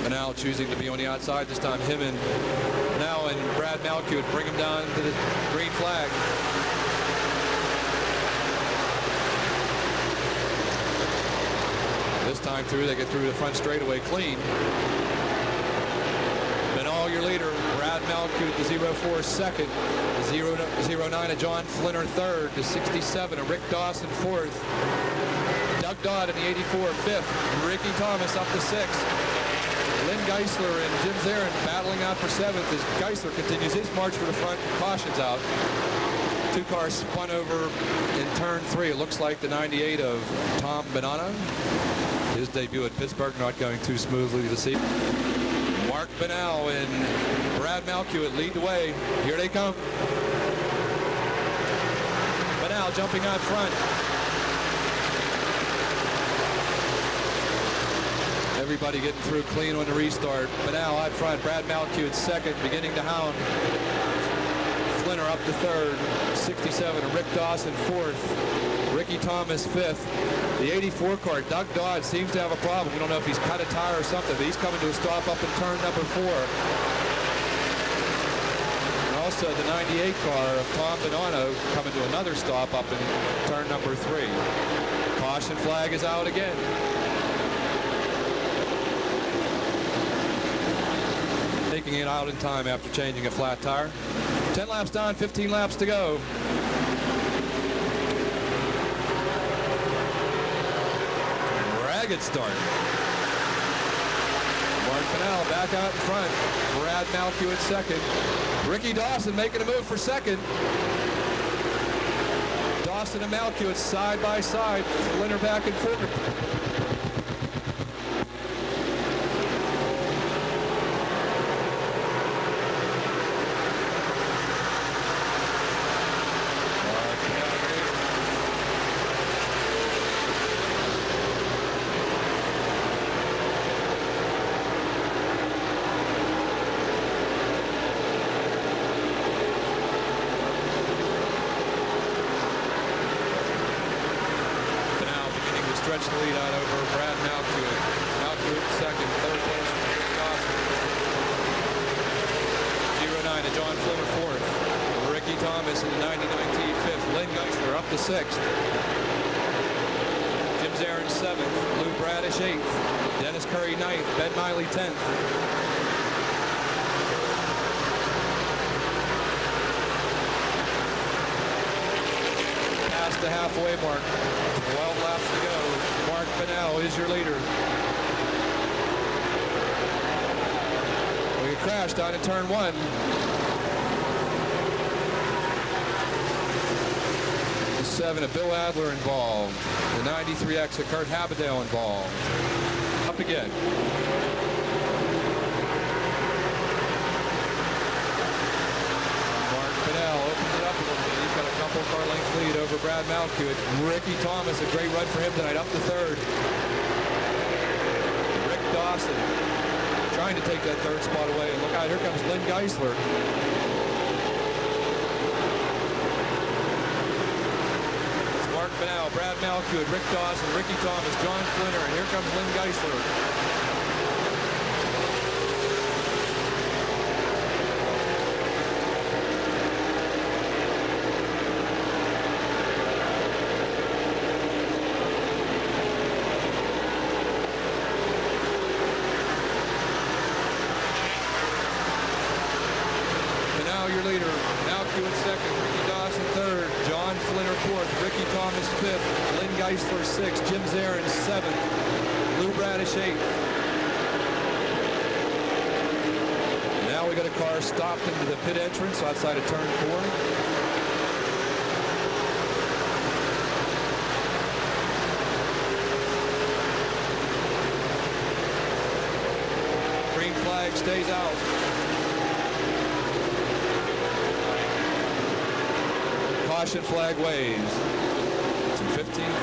Now choosing to be on the outside this time. Him and now and Brad Malkiewicz bring him down to the green flag. This time through, they get through the front straightaway clean. Benall, your leader. Brad Malkiewicz, the 04 second. The 09 of John Flinner third. The 67 of Rick Dawson fourth. Doug Dodd in the 84 fifth. Ricky Thomas up to sixth. Lynn Geisler and Jim Zarin battling out for seventh as Geisler continues his march for the front. Cautions out. Two cars spun over in turn three. It looks like the 98 of Tom Bonanno. His debut at Pittsburgh not going too smoothly this evening. Mark Benall and Brad Malkiewicz lead the way. Here they come. Benall jumping out front. Everybody getting through clean on the restart. Benall out front. Brad Malkiewicz second, beginning to hound. Flinner up to third. 67 of Rick Dawson fourth. Ricky Thomas fifth. The 84 car, Doug Dodd, seems to have a problem. We don't know if he's cut a tire or something, but he's coming to a stop up in turn number 4. And also the 98 car of Tom Bonanno coming to another stop up in turn number 3. Caution flag is out again. Taking it out in time after changing a flat tire. 10 laps down, 15 laps to go. Ragged start. Mark Benall back out in front. Brad Malkiewicz second. Ricky Dawson making a move for second. Dawson and Malkiewicz side by side. Flinner back and forth. Stretch the lead out over Brad Malkiewicz. Malkiewicz second, third place for Rick Dawson. 09 to John Flinner fourth. Ricky Thomas in the 99T fifth. Lynn Geisler up to sixth. Jim Zarin seventh. Lou Bradish eighth. Dennis Curry ninth. Ben Miley 10th. Past the halfway mark. 12 laps to go. Mark Benall is your leader. We crashed out in turn 1. The 7 of Bill Adler involved. The 93X of Kurt Haberdale involved. Up again. Mark Benall opens it up a little bit. He's got a couple car length lead over Brad Malkiewicz. Ricky Thomas, a great run for him tonight, up to third. Rick Dawson trying to take that third spot away. And look out, here comes Lynn Geisler. It's Mark Benall, Brad Malkiewicz, Rick Dawson, Ricky Thomas, John Flinner, and here comes Lynn Geisler. Your leader, Malkiewicz second, Ricky Dawson third, John Flinner fourth, Ricky Thomas fifth, Lynn Geisler sixth, Jim Zarin seventh, Lou Bradish eighth. Now we got a car stopped into the pit entrance outside of turn 4. Green flag stays out. Caution flag waves. It's 15th.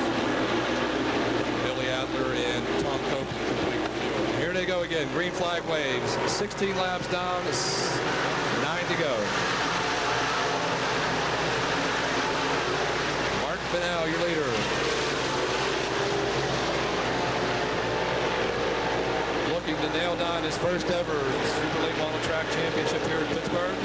Billy Adler and Tom Copeland complete the field. Here they go again. Green flag waves. 16 laps down. 9 to go. Mark Benal, your leader. Looking to nail down his first ever Super Late Model Track Championship here in Pittsburgh.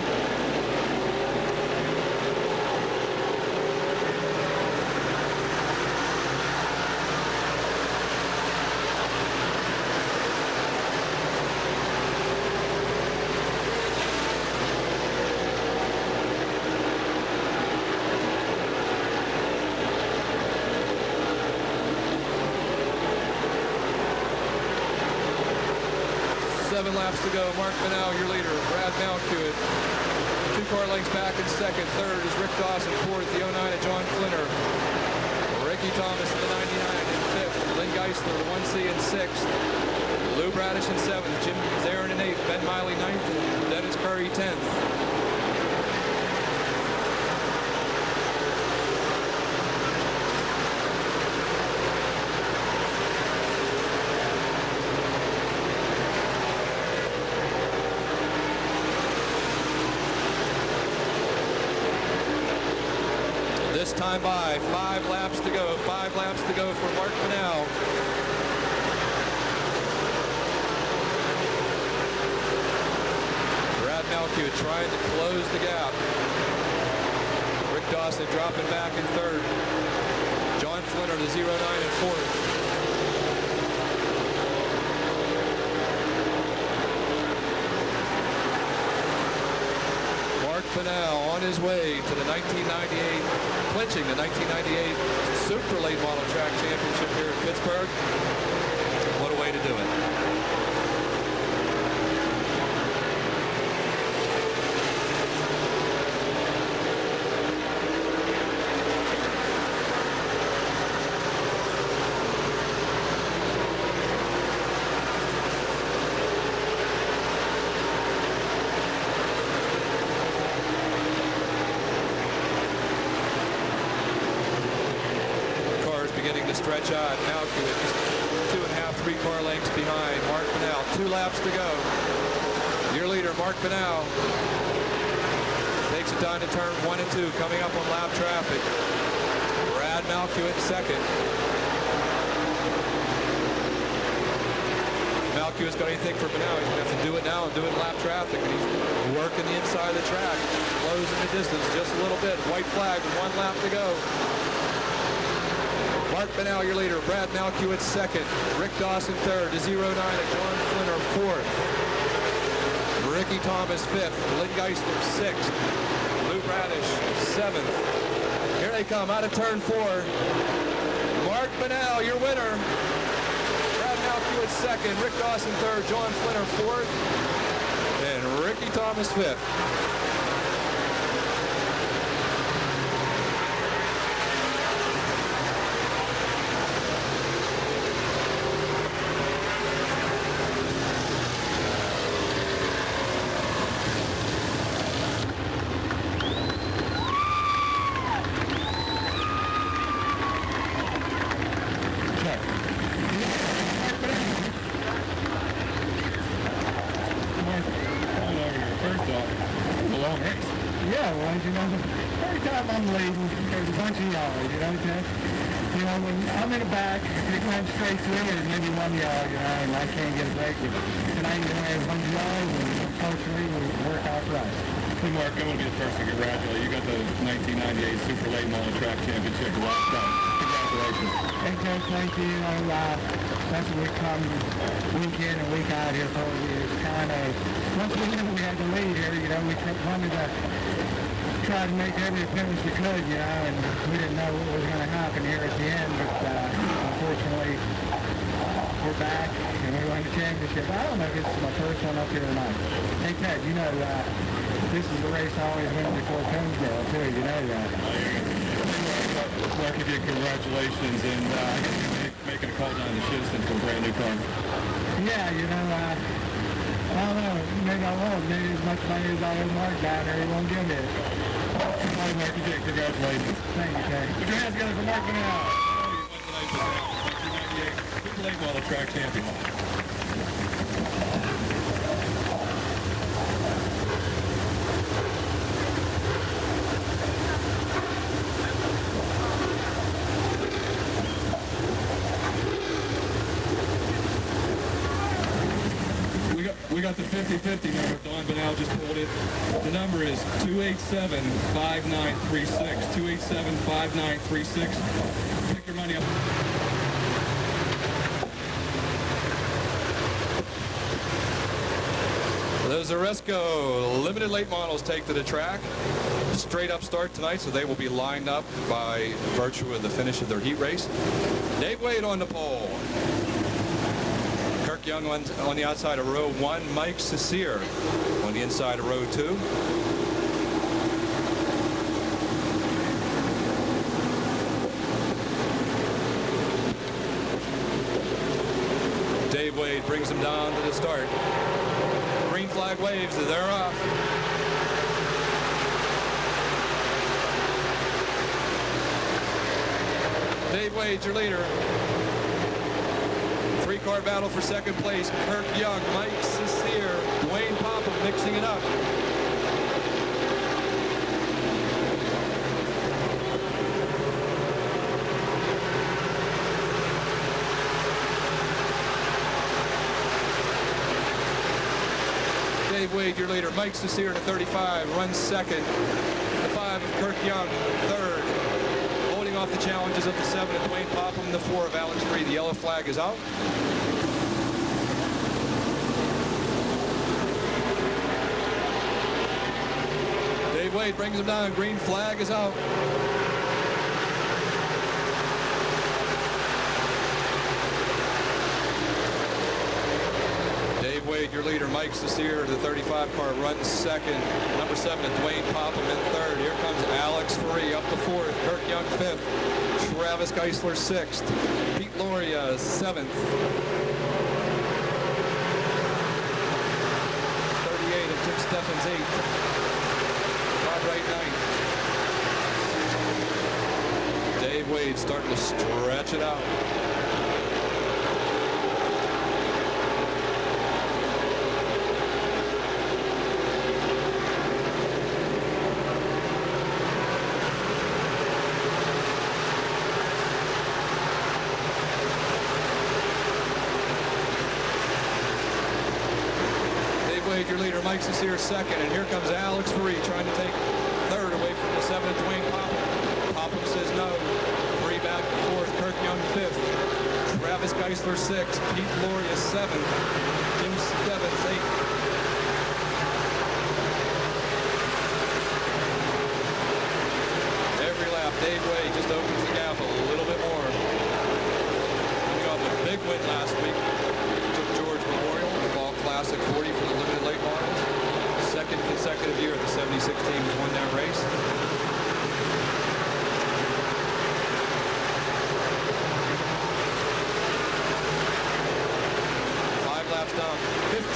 Seven laps to go. Mark Benal, your leader. Brad Malkiewicz, 2 car lengths back in second. Third is Rick Dawson. Fourth, the 09 of John Flinner. Ricky Thomas in the 99 in fifth. Lynn Geisler, the 1C in sixth. Lou Bradish in seventh. Jim Zarin in eighth. Ben Miley ninth. And Dennis Curry 10th. This time by 5 laps to go. 5 laps to go for Mark Benal. Brad Malkiewicz trying to close the gap. Rick Dawson dropping back in third. John Flinner, the 09 in fourth. Mark Benal on his way to the 1998, clinching the 1998 Super Late Model Track Championship here in Pittsburgh. What a way to do it. Beginning to stretch out. Malkiewicz 2.5, 3 car lengths behind Mark Benal. 2 laps to go. Your leader, Mark Benal, takes it down to turn 1 and 2, coming up on lap traffic. Brad Malkiewicz second. Malkiewicz got anything for Benal. He's going to have to do it now and do it in lap traffic. And he's working the inside of the track, closing the distance just a little bit. White flag with 1 lap to go. Mark Benal, your leader. Brad Malkiewicz second. Rick Dawson third. The 09 of John Flinner fourth. Ricky Thomas fifth. Lynn Geisler sixth. Lou Bradish seventh. Here they come out of turn 4. Mark Benal, your winner. Brad Malkiewicz second. Rick Dawson third. John Flinner fourth. And Ricky Thomas fifth. Yeah, well, you know, every time I'm leaving, there's a bunch of y'all, you know, when I'm in the back, it went straight through and maybe 1 yard, you know, and I can't get a break. And I ain't going to have a bunch of y'all, and unfortunately, we work out right. Hey, Mark, I want to be the first to congratulate you. You got the 1998 Super Late Model Track Championship last time. Congratulations. Thank you. You know, that's what we come week in and week out here for. It's kind of, once we knew we had the lead here, you know, we wanted to try to make every appearance we could, you know, and we didn't know what was going to happen here at the end, but unfortunately, we're back and we won the championship. I don't know if it's my first one up here or not. Hey, Ted, you know, this is the race I always win before Conesdale, too, you know that. Mark, again, congratulations, and I guess you're making a call down to Citizen for a brand new car. Yeah, you know, I don't know, maybe I won't. Maybe as much money as I owe Mark down there, he won't give it. Hi, Mark. Congratulations. Thank you, Jay. Put your hands together for Mark Manal. Super late model track champion. We got the 50-50 number. Don Banal just pulled it. The number is 287-5936. 287-5936. Pick your money up. Those Oresco limited late models take to the track. Straight up start tonight, so they will be lined up by virtue of the finish of their heat race. Dave Wade on the pole. Kirk Young on the outside of row 1. Mike Cecere on the inside of row 2. Dave Wade brings them down to the start. Green flag waves, they're off. Dave Wade, your leader. Three-car battle for second place. Kirk Young, Mike Cecere, Dwayne Popham mixing it up. Dave Wade, your leader. Mike Cecere to 35, runs second. The 5 of Kirk Young, third. Holding off the challenges of the 7 of Dwayne Popham, the 4 of Alex Free. The yellow flag is out. Dave Wade brings him down. Green flag is out. Dave Wade, your leader. Mike Cecere, the 35 car, runs second. Number 7 of Dwayne Popham in third. Here comes Alex Free up to fourth. Kirk Young fifth. Travis Geisler sixth. Pete Loria seventh. 38 of Jim Steffens eighth. Todd Wright ninth. Dave Wade starting to stretch it out. Your leader, Mike Cecere, second, and here comes Alex Free trying to take third away from the 7 of Dwayne Popham. Popham says no. Free back to fourth. Kirk Young fifth. Travis Geisler sixth. Pete Loria seventh. Jim Steffens eighth. Every lap, Dave Wade just opens the gap a little bit more. Coming off a big win last week. Took George Memorial, the Fall Classic 40 for the limited late models. Second consecutive year the 76 team has won that race. Five laps down,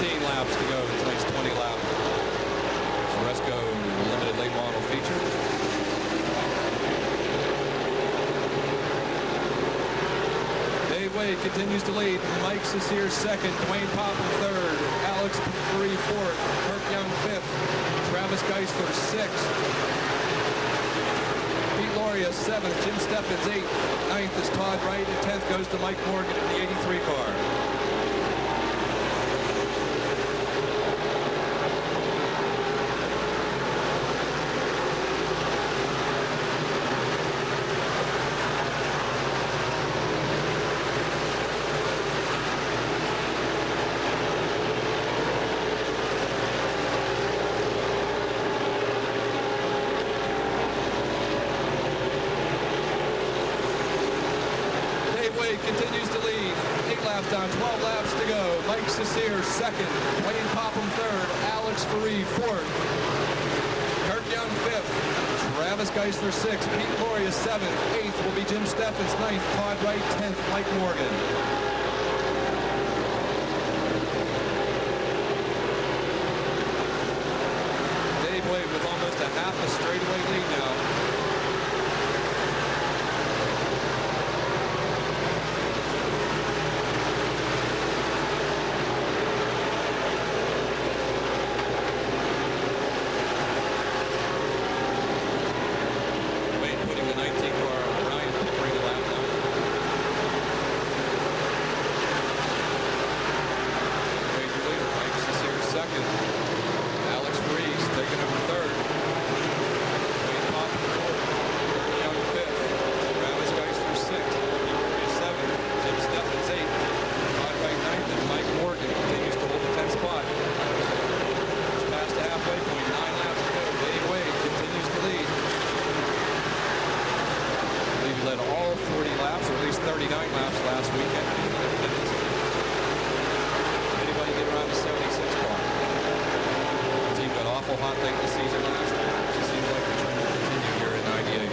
15 laps to go in tonight's 20 lap Oresco limited late model feature. Dave Wade continues to lead. Mike Cecere second. Dwayne Popham third. Alex Free fourth. Kirk Young fifth. Travis Geisler sixth. Pete Loria seventh. Jim Steffens eighth. Ninth is Todd Wright. And 10th goes to Mike Morgan in the 83 car. Continues to lead. 8 laps down, 12 laps to go. Mike Cecere second. Dwayne Popham third. Alex Free fourth. Kirk Young fifth. Travis Geisler sixth. Pete Loria seventh. Eighth will be Jim Steffens. Ninth, Todd Wright. 10th, Mike Morgan. Dave Wade with almost a a half a straightaway lead now. Wade putting the 19 car on Ryan to bring the lap down. Wade your leader. Mike Cecere second. Alex Reese taking over third. Wayne Poppen fourth. Young fifth. Travis Geisler sixth. Peoria seventh. Jim Steffens eighth. Todd Wright ninth. And Mike Morgan continues to hold the 10th spot. Just past the halfway point. 9 laps to go. Dave Wade continues to lead. I believe he led all 40 laps, or at least 39 laps last weekend. Anybody get around the 76 car? Team got awful hot late in the season last year. It just seems like the trend will continue here in '98.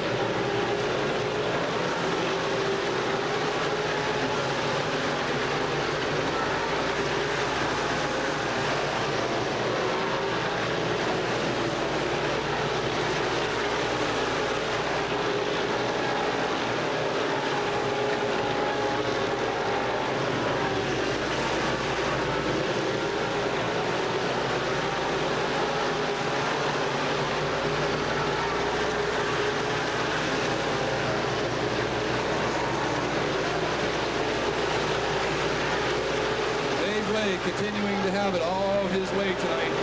Continuing to have it all his way tonight.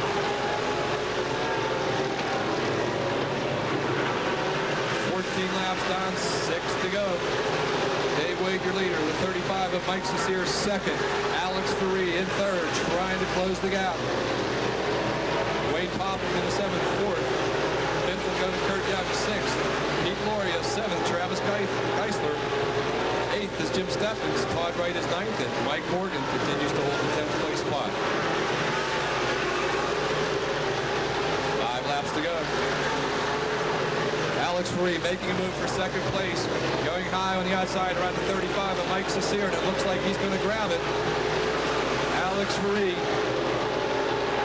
14 laps down, 6 to go. Dave Wade, your leader, the 35 of Mike Cecere second. Alex Ferree in third, trying to close the gap. Wade Poppen in the 7th, 4th. 5th will go to Kurt Young, 6th. Pete Loria, 7th. Travis Geisler. 8th is Jim Steffens. Todd Wright is 9th, and Mike Morgan continues to hold the 10th place spot. 5 laps to go. Alex Ferree making a move for second place. Going high on the outside around the 35 of Mike Cecere, and it looks like he's going to grab it. Alex Ferree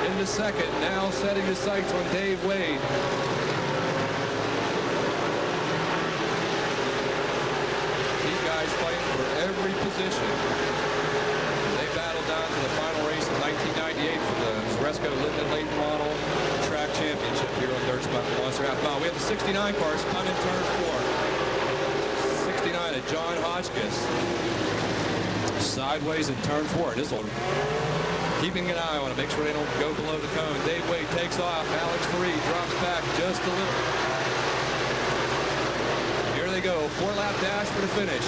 into second, now setting his sights on Dave Wade. Fighting for every position. They battled down to the final race in 1998 for the Zresco Linden Layton Model Track Championship here on Dirt Spot Monster Half Mile. We have the 69 car spun in turn 4. 69 at John Hotchkiss. Sideways in turn 4. This one keeping an eye on it, make sure they don't go below the cone. Dave Wade takes off. Alex Ferree drops back just a little. They go, 4-lap dash for the finish.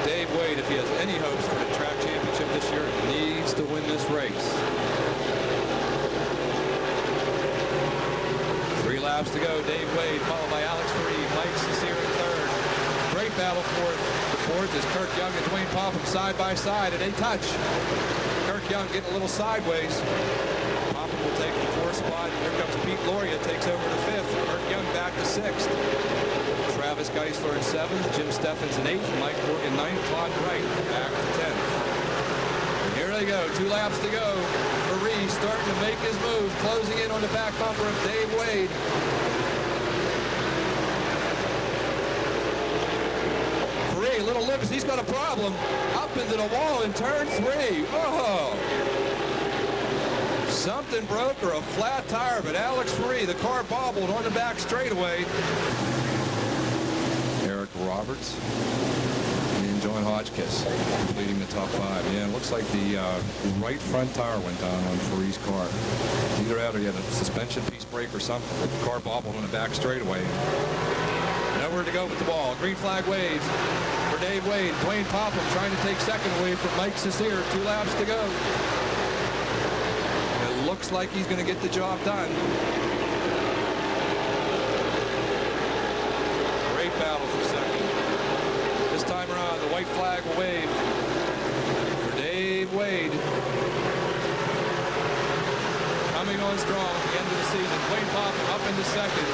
Dave Wade, if he has any hopes for the track championship this year, needs to win this race. 3 laps to go. Dave Wade followed by Alex Ferree, Mike Cecere in third. Great battle for the fourth as Kurt Young and Dwayne Popham side by side, and they touch. Kurt Young getting a little sideways. Will take the 4th spot. Here comes Pete Loria, takes over the 5th. Kurt Young back to 6th. Travis Geisler in 7th. Jim Steffens in 8th. Mike Morgan 9th. Todd Wright back to 10th. And here they go. 2 laps to go. Ferree starting to make his move, closing in on the back bumper of Dave Wade. Ferree, little lips. He's got a problem. Up into the wall in turn 3. Oh! Something broke or a flat tire, but Alex Ferree, the car bobbled on the back straightaway. Eric Roberts and John Hotchkiss leading the top 5. Yeah, it looks like the right front tire went down on Ferree's car. Either that or he had a suspension piece break or something. The car bobbled on the back straightaway. Nowhere to go with the ball. Green flag waves for Dave Wade. Dwayne Popham trying to take second away from Mike Cecere. 2 laps to go. Looks like he's going to get the job done. Great battle for second. This time around, the white flag will wave for Dave Wade. Coming on strong at the end of the season. Dwayne Popham up into second.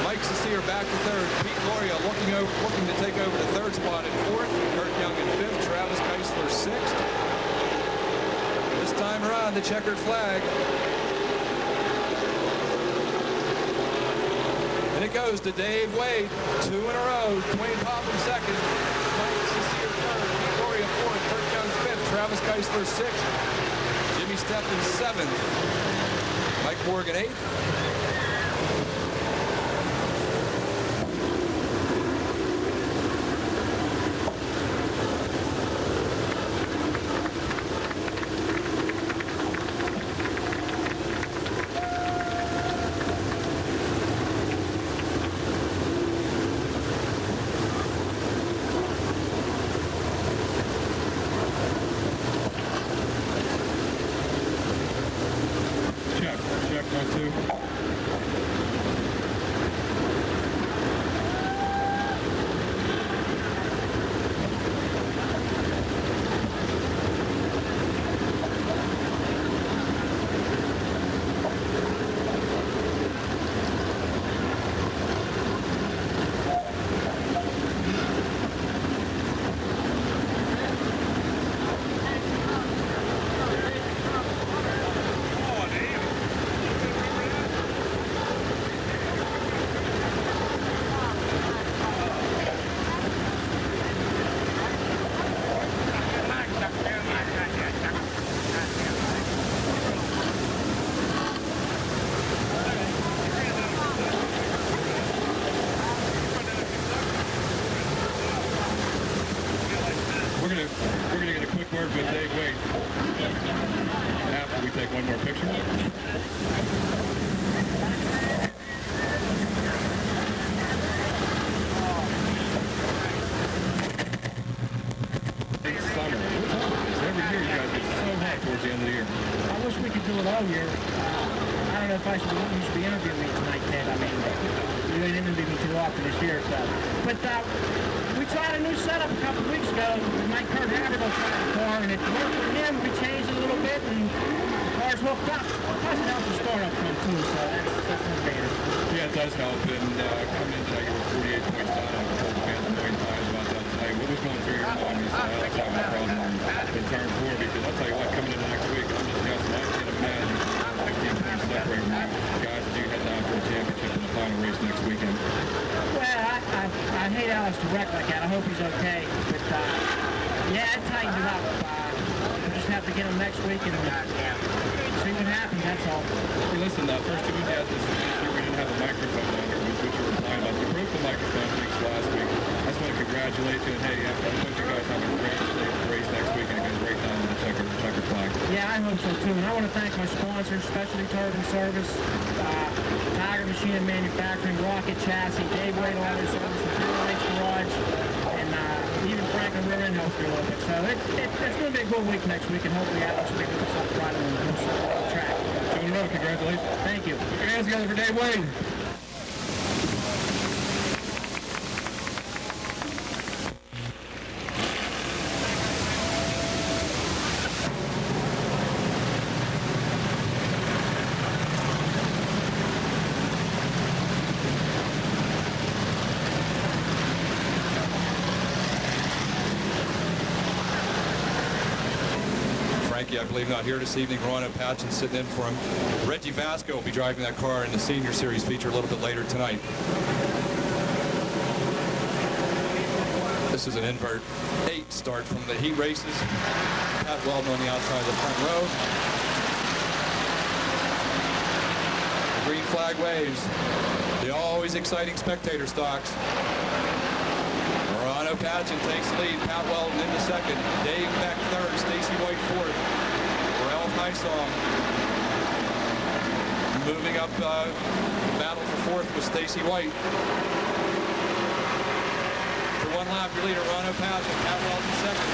Mike Cecere back to third. Pete Loria looking to take over the 3rd spot in 4th. Kurt Young in 5th. Travis Geisler 6th. This time around, the checkered flag. And it goes to Dave Wade. 2 in a row. Dwayne Popham second. Mike Cecile third. Victoria fourth. Kurt Jones fifth. Travis Keisler sixth. Jimmy Stephan seventh. Mike Morgan eighth. Check 1, 2. We're gonna get a quick word with Dave Wade after we take one more picture. Summer. Every year you guys get so hot towards the end of the year. I wish we could do it all year. I don't know if you should be interviewing me tonight, Ted. I mean, you didn't interview me too often this year, so. But we tried a new setup a couple of weeks ago. Mike Kurt Havergal tried the car, and it worked for him. We changed it a little bit, and the car's hooked up. Plus, it helps the startup come too, so that's an advantage. Yeah, it does help. And coming in tonight, you were 48 points down. I've told the fans a million times about that tonight. What was going through your mind? You said, Alex, having a problem in turn 4, because I'll tell you what, coming into next week, I'm just guessing, I can't imagine 15 points separating you guys as you head down for a championship in the final race next weekend. Well, I hate Alex to wreck like that. I hope he's okay. But, yeah, it tightened it up. We'll just have to get him next week and see what happens, that's all. Hey, listen, first two weeks out this year, we didn't have a microphone on here, which you were fine about. You broke the microphone weeks last week. I just want to congratulate you, and hey, I hope you guys have a great race next week and a great time with the checkered flag. Yeah, I hope so too. And I want to thank my sponsors, Specialty Turbine Service, Tiger Machine and Manufacturing, Rocket Chassis, Dave Wade Auto Service, Imperial Lakes Garage, and even Franklin Rear End helps me a little bit. So it's going to be a good week next week, and hopefully Alex will be with us up right on the track. So in a row, congratulations. Thank you. Put your hands together for Dave Wade. Frankie, I believe, not here this evening. Ron Patchen sitting in for him. Reggie Vasco will be driving that car in the Senior Series feature a little bit later tonight. This is an invert 8 start from the heat races. Pat Weldon on the outside of the front row. The green flag waves. The always exciting spectator stocks. Ron Patchen takes the lead. Pat Weldon into second. Dave Beck third. Stacy White fourth. Ralph Heisong moving up battle for fourth with Stacy White. For one lap, your leader, Ron Patchen. Pat Weldon second.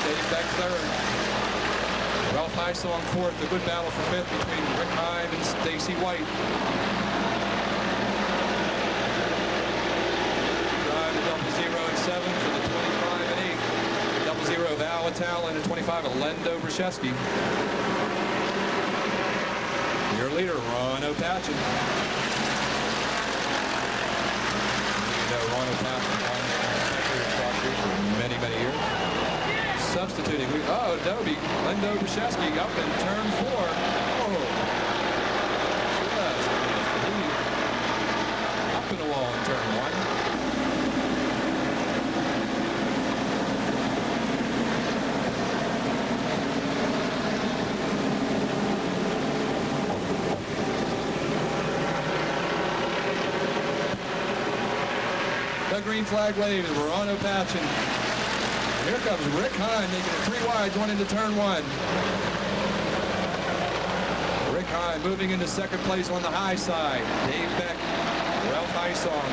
Dave Beck third. Ralph Heisong fourth. A good battle for fifth between Rick Heim and Stacy White. For the 25 and 8. 00 of Al Attell and a 25 of Lendo Brzezinski. Your leader, Ron Patchen. You know Ron Patchen for many, many years. Substituting. Adobe, Lendo Brzeski up in turn 4. Oh, just up in the wall in turn 1. The green flag waves. We're on Opatchin. Here comes Rick Hine making it 3 wide going into turn 1. Rick Hine moving into second place on the high side. Dave Beck, Ralph Hysong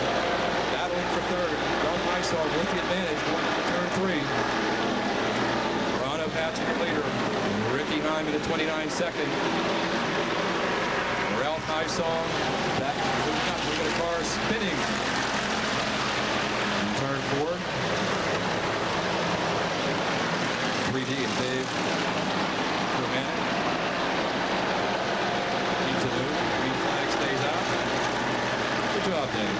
battling for third. Ralph Hysong with the advantage going into turn 3. We're on Opatchin, your leader. Ricky Hine into 29 second. Ralph Hysong back moving up. We've got a car spinning. Turn 4. 3D and Dave Romanek. Keeps it moving. Green flag stays out. Good job, Dave.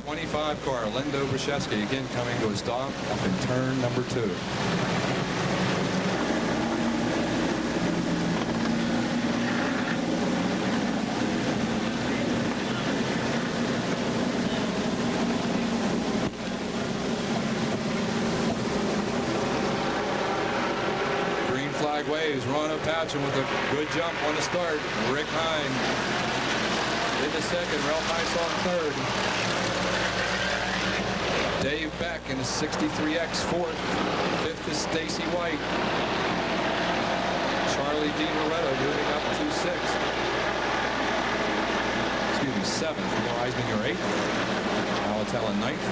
'25 car, Lendo Brzeski again coming to a stop up in turn number 2. Waves. Ron Opatchin with a good jump on the start. Rick Hine into second. Ralph Hysong third. Dave Beck in the 63X fourth. Fifth is Stacy White. Charlie D. Loretto moving up to 6th. Excuse me, 7th. Neil Eisminger 8th. Alatella 9th.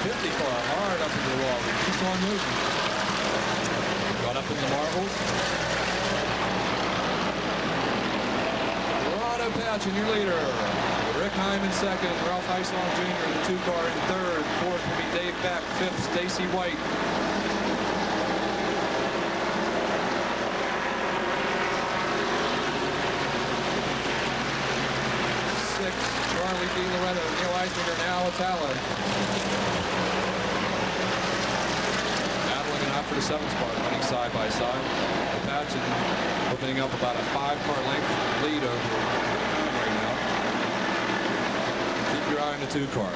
50 car hard up into the wall. It keeps on moving. Got up in the marbles. Ron Opatchin, your leader. Rick Hine in second. Ralph Hysong Jr. the 2 car in third. Fourth will be Dave Beck. Fifth, Stacy White. Charlie D. Loretto, Neil Eisminger, now Alatella. Battling it out for the 7th spot, running side by side. Opatchin opening up about a 5-car length lead over right now. Keep your eye on the 2 car.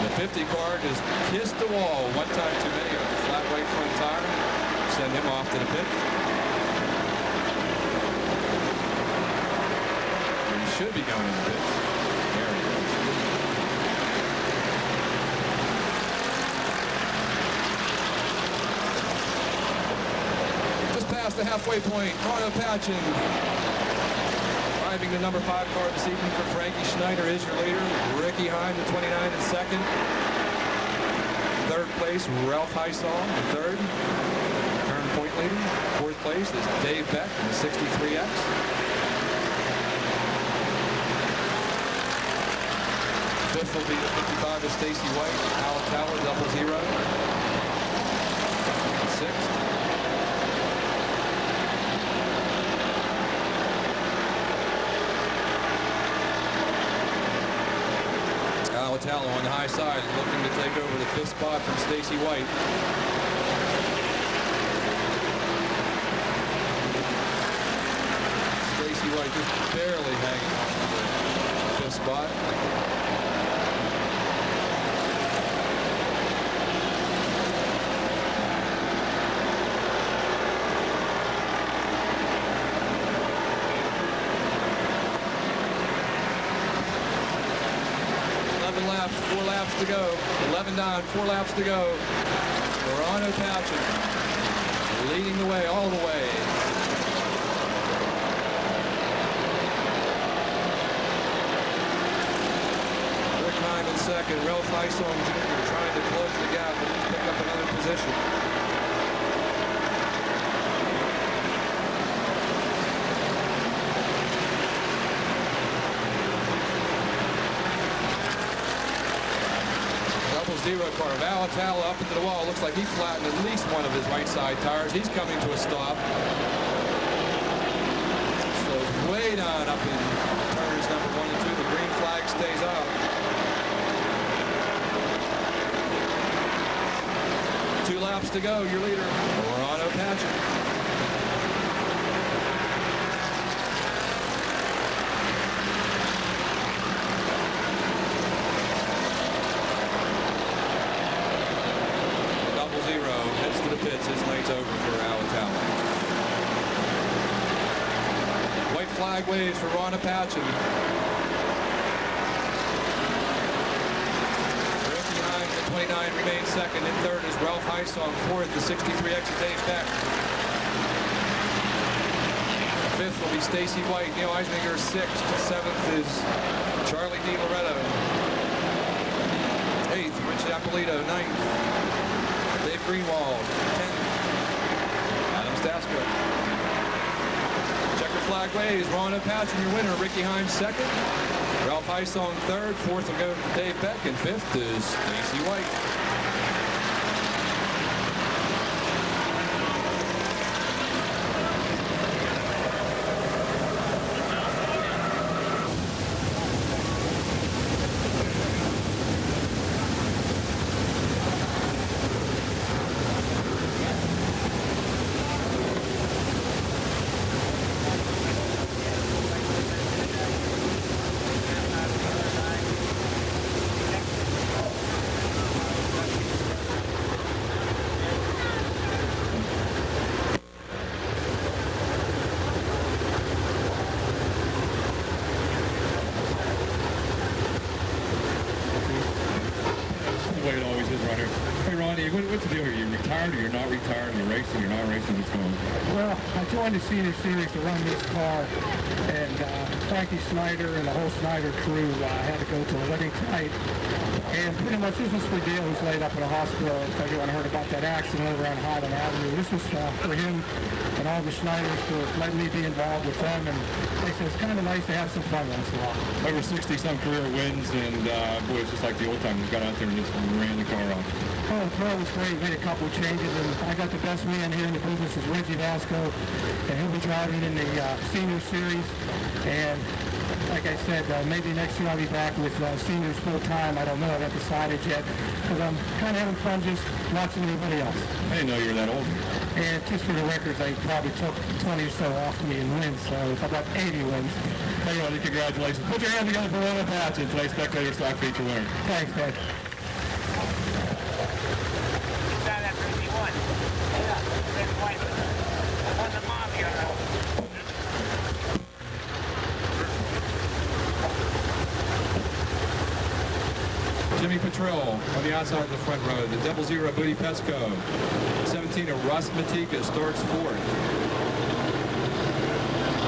The 50 car just kissed the wall one time too many. A flat right front tire. Send him off to the pit. He should be going in the pit. There he goes. Just past the halfway point. Ron Opatchin driving the number 5 car this evening for Frankie Schneider is your leader. Ricky Hine, the 29 in second. Third place, Ralph Hysong in third. Turn point leader. Fourth place is Dave Beck in the 63X. Fifth will be the 55 of Stacy White. Alatella, 00. Sixth. Alatella on the high side, looking to take over the 5th spot from Stacy White. Stacy White just barely hanging on to the 5th spot. laps to go. 11 down, 4 laps to go. Verano Patchen leading the way all the way. Rick Heim in second. Ralph Heisong Jr. trying to close the gap and pick up another position. Zero car. Valatala up into the wall. Looks like he flattened at least one of his right side tires. He's coming to a stop. Slows way down up in turns number 1 and 2. The green flag stays up. 2 laps to go. Your leader, Verano Patchen. Heads to the pits. His night's over for Valatala. White flag waves for Ron Patchen. Ricky Hines at 29 remains second. In third is Ralph Heisong. Fourth, the 63 exit Dave Beck. Fifth will be Stacy White. Neil Eisminger sixth. Seventh is Charlie Di Loretto. Eighth, Rich Appolito. Ninth, Dave Greenwald. 10th, Adam Stasko. Checker flag waves. Ron Patchen, your winner. Ricky Himes second. Ralph Heisong third. Fourth will go to Dave Beck. And fifth is Stacy White. What's the deal here? You're retired or you're not retired? You're racing, you're not racing? What's going on? Well, I joined the senior series to run this car, and Frankie Snyder and the whole Snyder crew had to go to a living tight. And pretty much this was for Dale, who's laid up in a hospital. If everyone heard about that accident over on Highland Avenue, this was for him and all the Snyders for letting me be involved with them. And they said it's kind of nice to have some fun once in a while. Over 60-some career wins, and boy, it's just like the old time. You got out there and just ran the car off. Oh, the car was great. Made a couple of changes, and I got the best man here in the business is Reggie Vasco, and he'll be driving in the senior series. And like I said, maybe next year I'll be back with seniors full time. I don't know. I haven't decided yet, because I'm kind of having fun just watching everybody else. I didn't know you were that old. And just for the records, I probably took 20 or so off me in wins, so it's about 80 wins. Hey, Ronnie, congratulations. Put your hand together for Ron Patchen, today's Spectator Stock Feature winner. Thanks, Dad. Jimmy Petrell on the outside of the front row. The 00 Booty Pesco. 17 of Russ Matika starts fourth.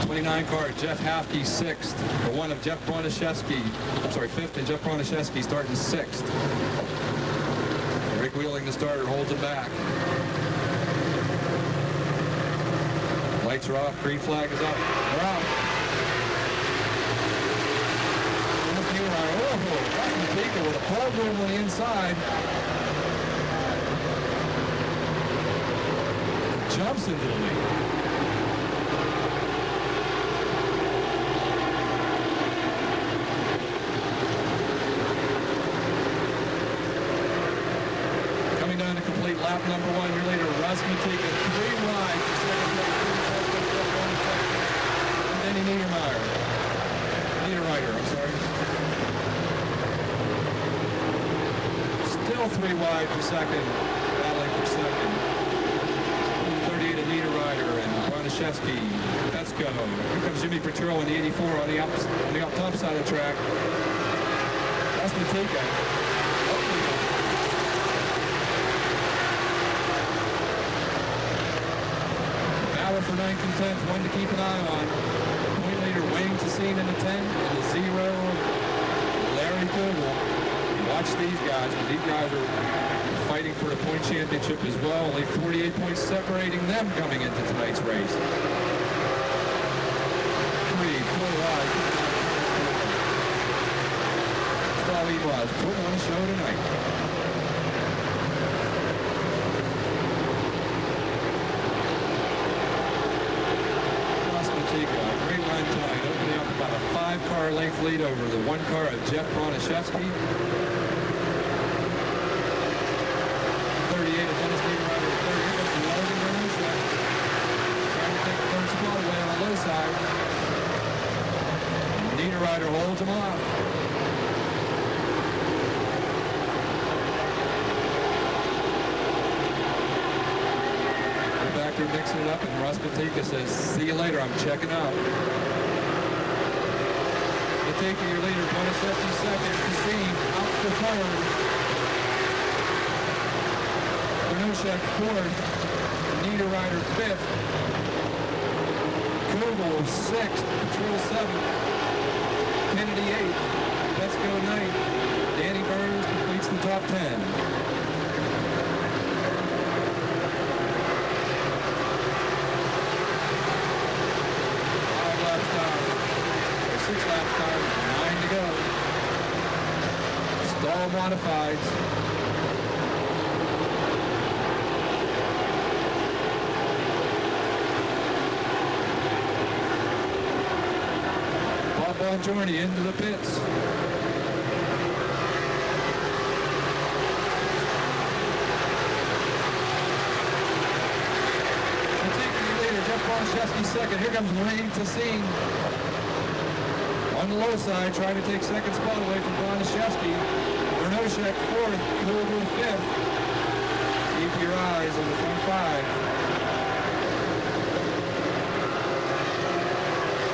29 car Jeff Hafke sixth. The 1 of Jeff Bronaszewski. I'm sorry, fifth, and Jeff Bronaszewski starting sixth. Rick Wheeling, the starter, holds it back. Lights are off. Green flag is up. They're out. Matika with a pole boom on the inside. Jumps into the lead. Coming down to complete lap number 1, your leader, Russ Matika, 3 wide for second place. And Denny Niederreiter, I'm sorry. Still 3 wide for second, battling for second. 38 Anita Ryder and Bronaszewski. Let's go. Here comes Jimmy Petrell in the 84 on the top side of the track. That's Matika. for 9th and 10th, one to keep an eye on. Point leader Wayne Tassine in the 10, and the 0, Larry Kugel. Watch these guys, and these guys are fighting for the point championship as well. Only 48 points separating them coming into tonight's race. 3, 4 wide. That's all he was, putting on a show tonight. Great line tonight, opening up about a 5-car length lead over the 1 car of Jeff Bronaszewski. 38 of Dennis Niederreiter, 30 of Logan Renushek. Trying to take the third spot away on the low side. Niederreiter holds him off. They're mixing it up, and Russ Matika says, see you later, I'm checking out. Matika, your leader, Bronaszewski second, Tassine out for third. Renushek fourth, Niederreiter fifth. Kugel sixth, Patrol seventh, Kennedy eighth, Pesco ninth. Danny Burns completes the top 10. 6 laps time, 9 to go. Stall modifieds. Bob Bongiorni into the pits. Taking the leader, Jeff Bronaszewski second. Here comes Wayne Tassine. On the low side, trying to take second spot away from Bronaszewski. Renushek fourth, Kugel fifth. Keep your eyes on the front 5.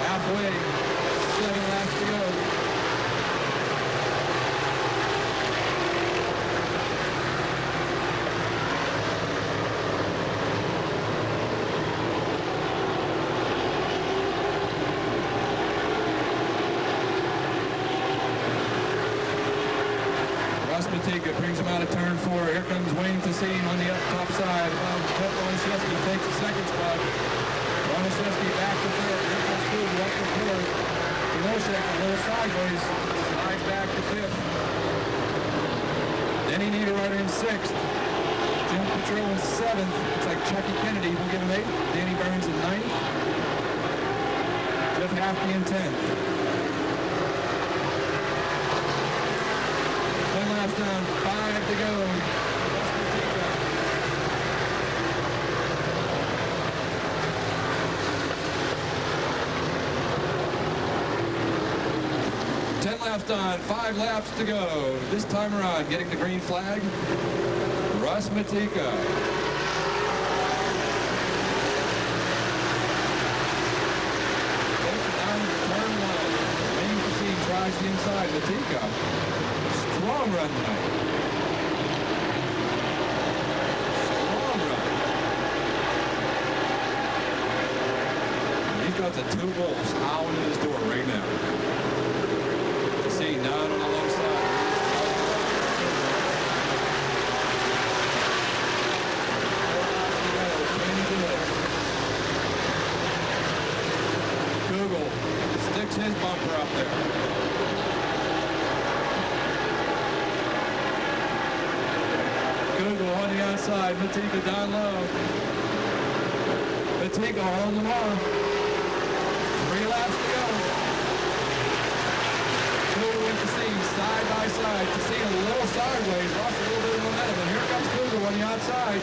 Halfway, 7 laps to go. Matika brings him out of turn 4. Here comes Wayne Tassine on the top side. Jeff Bronaszewski takes the second spot. Bronaszewski back to third. Here comes Kugel up to fourth. Renushek a little sideways. Slides back to fifth. Denny Niederreiter in sixth. Jim Petrillo in seventh. Looks like Chucky Kennedy will give him 8th. Danny Burns in 9th. Jeff Haffney in 10th. 10 laps down, 5 to go. 10 laps done, 5 laps to go. This time around, getting the green flag, Russ Matika. Turn 1. Wayne Tassine tries the inside. Matika. Strong run tonight. Strong run. He's got the 2 wolves howling at his door right now. See, 9 on the low side. Kugel sticks his bumper up there. Kugel on the outside, Matika down low. Matika holding them on. 3 laps to go. Kugel with Tassine side by side. Tassine a little sideways, lost a little bit of momentum, and here comes Kugel on the outside.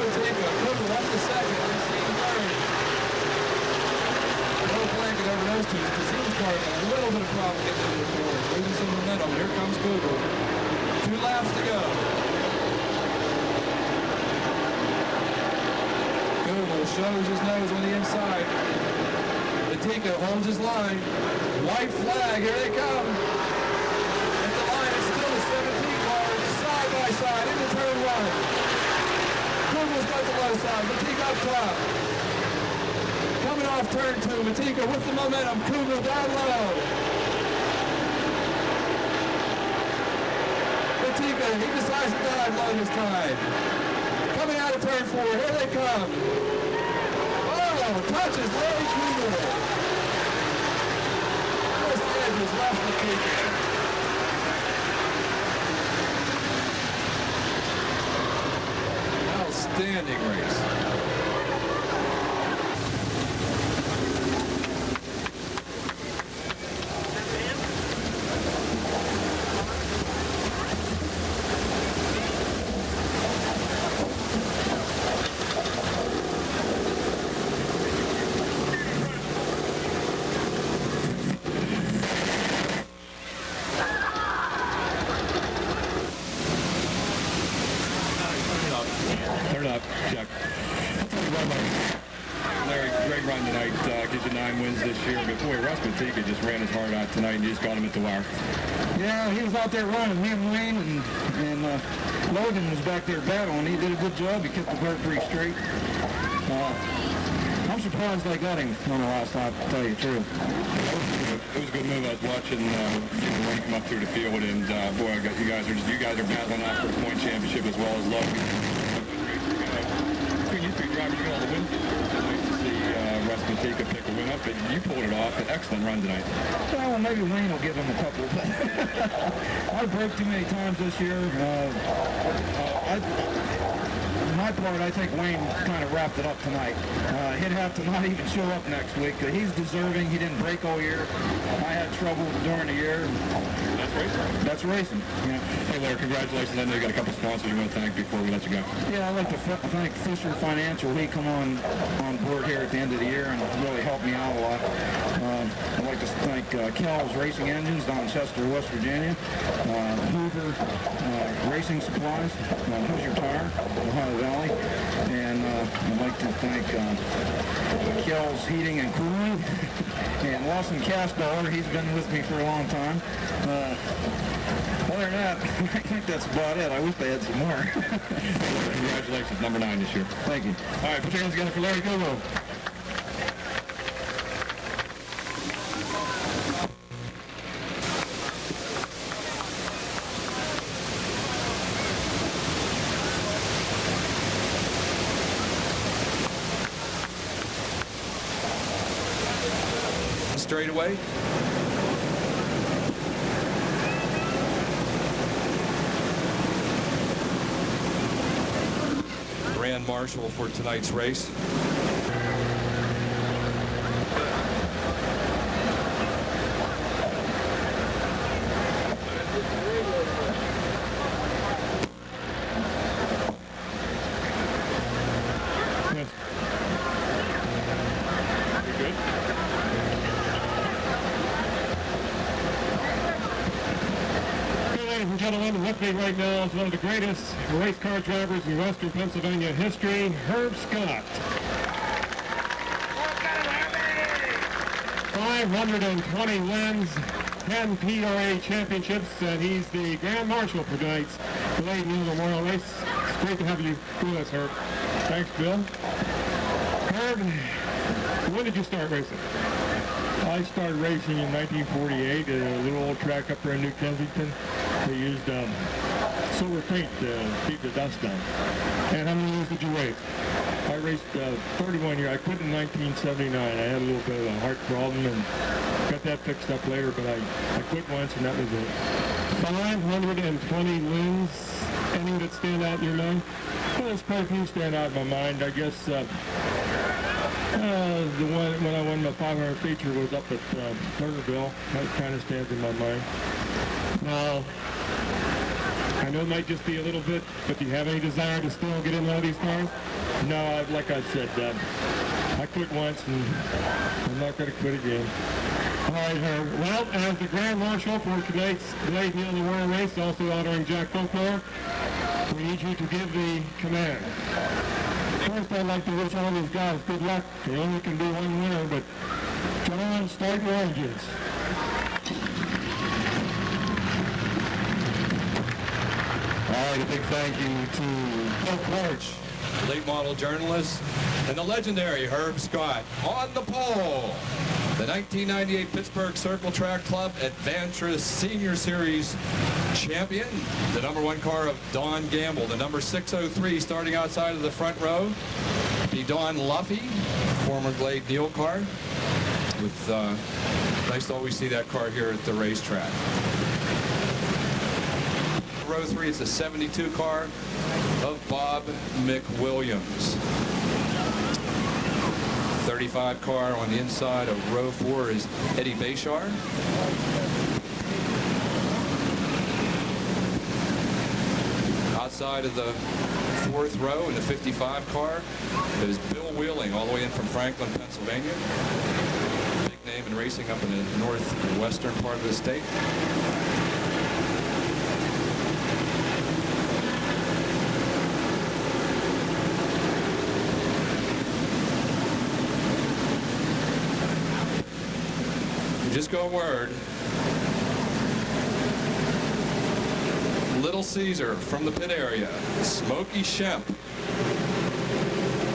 Kugel up to second, Tassine third. A little blanket over those two. Tassine's car had a little bit of problem getting into the corner, losing some momentum. Here comes Kugel. 2 laps to go. Kugel shows his nose on the inside. Matika holds his line. White flag, here they come. At the line, it's still the 17 cars, side by side, into turn one. Kugel's got the low side, Matika up top. Coming off turn two, Matika with the momentum, Kugel down low. Matika, he decides to dive low this time. Coming out of turn four, here they come. Oh, touches Larry Kugel. Just edges left Matika. Outstanding race. Turn up, check. Larry, great run tonight. Gives you 9 wins this year. But boy, Russ Matika just ran his heart out tonight and you just got him at the wire. Yeah, he was out there running. Me and Wayne and Logan was back there battling. He did a good job. He kept the car pretty straight. I'm surprised I got him on the last lap, to tell you the truth. It was a good move. I was watching Wayne come up through the field, and boy, you guys are battling out for the point championship as well as Logan. Between you three drivers, you got all the wins. Nice to see Russ Matika pick a win up, but you pulled it off. An excellent run tonight. Well, maybe Wayne will give him a couple. I broke too many times this year. My part, I think Wayne kind of wrapped it up tonight. He'd have to not even show up next week. He's deserving. He didn't break all year. I had trouble during the year. That's racing. That's racing. Yeah. Hey, Larry, congratulations. I know you got a couple sponsors you want to thank before we let you go. Yeah, I'd like to thank Fisher Financial. He come on board here at the end of the year and really helped me out a lot. I'd like to thank Kel's Racing Engines down in Chester, West Virginia. Hoover Racing Supplies, Hoosier Tire, Ohio Valley. And I'd like to thank Kel's Heating and Cooling. And Lawson Castdollar, he's been with me for a long time. Other than that, I think that's about it. I wish they had some more. Congratulations, number 9 this year. Thank you. All right, put your hands together for Larry Kugel. Straight away. Grand Marshal for tonight's race. Gentlemen, with me right now is one of the greatest race car drivers in Western Pennsylvania history, Herb Scott. 520 wins, 10 PRA championships, and he's the Grand Marshal for tonight's Delayed Meal Memorial Race. It's great to have you with us, Herb. Thanks, Bill. Herb, when did you start racing? I started racing in 1948 at a little old track up there in New Kensington. They used silver paint to keep the dust down. And how many years did you race? I raced 31 years. I quit in 1979. I had a little bit of a heart problem and got that fixed up later, but I quit once and that was it. 520 wins. Any that stand out in your mind? Well, there's quite a few stand out in my mind. I guess the one when I won the 500 feature was up at Burgerville. That kind of stands in my mind. Now, I know it might just be a little bit, but do you have any desire to still get in one of these cars? No, like I said, I quit once and I'm not going to quit again. All right, Herb. Well, as the Grand Marshal for tonight's Delayed Meal Memorial Race, also honoring Jack Folklore, we need you to give the command. First, I'd like to wish all these guys good luck. They only can do one winner, but try We'll start your engines. All right, a big thank you to Bill Porch, late model journalist, and the legendary Herb Scott on the pole. The 1998 Pittsburgh Circle Track Club Adventurous Senior Series champion, the #1 car of Don Gamble. The number 603 starting outside of the front row be Don Luffy, former Glade Neal car. With nice to always see that car here at the racetrack. Row 3 is the 72 car of Bob McWilliams. 35 car on the inside of row 4 is Eddie Bayshard. Outside of the 4th row in the 55 car is Bill Wheeling, all the way in from Franklin, Pennsylvania. Big name in racing up in the northwestern part of the state. Just go word. Little Caesar from the pit area. Smokey Shemp,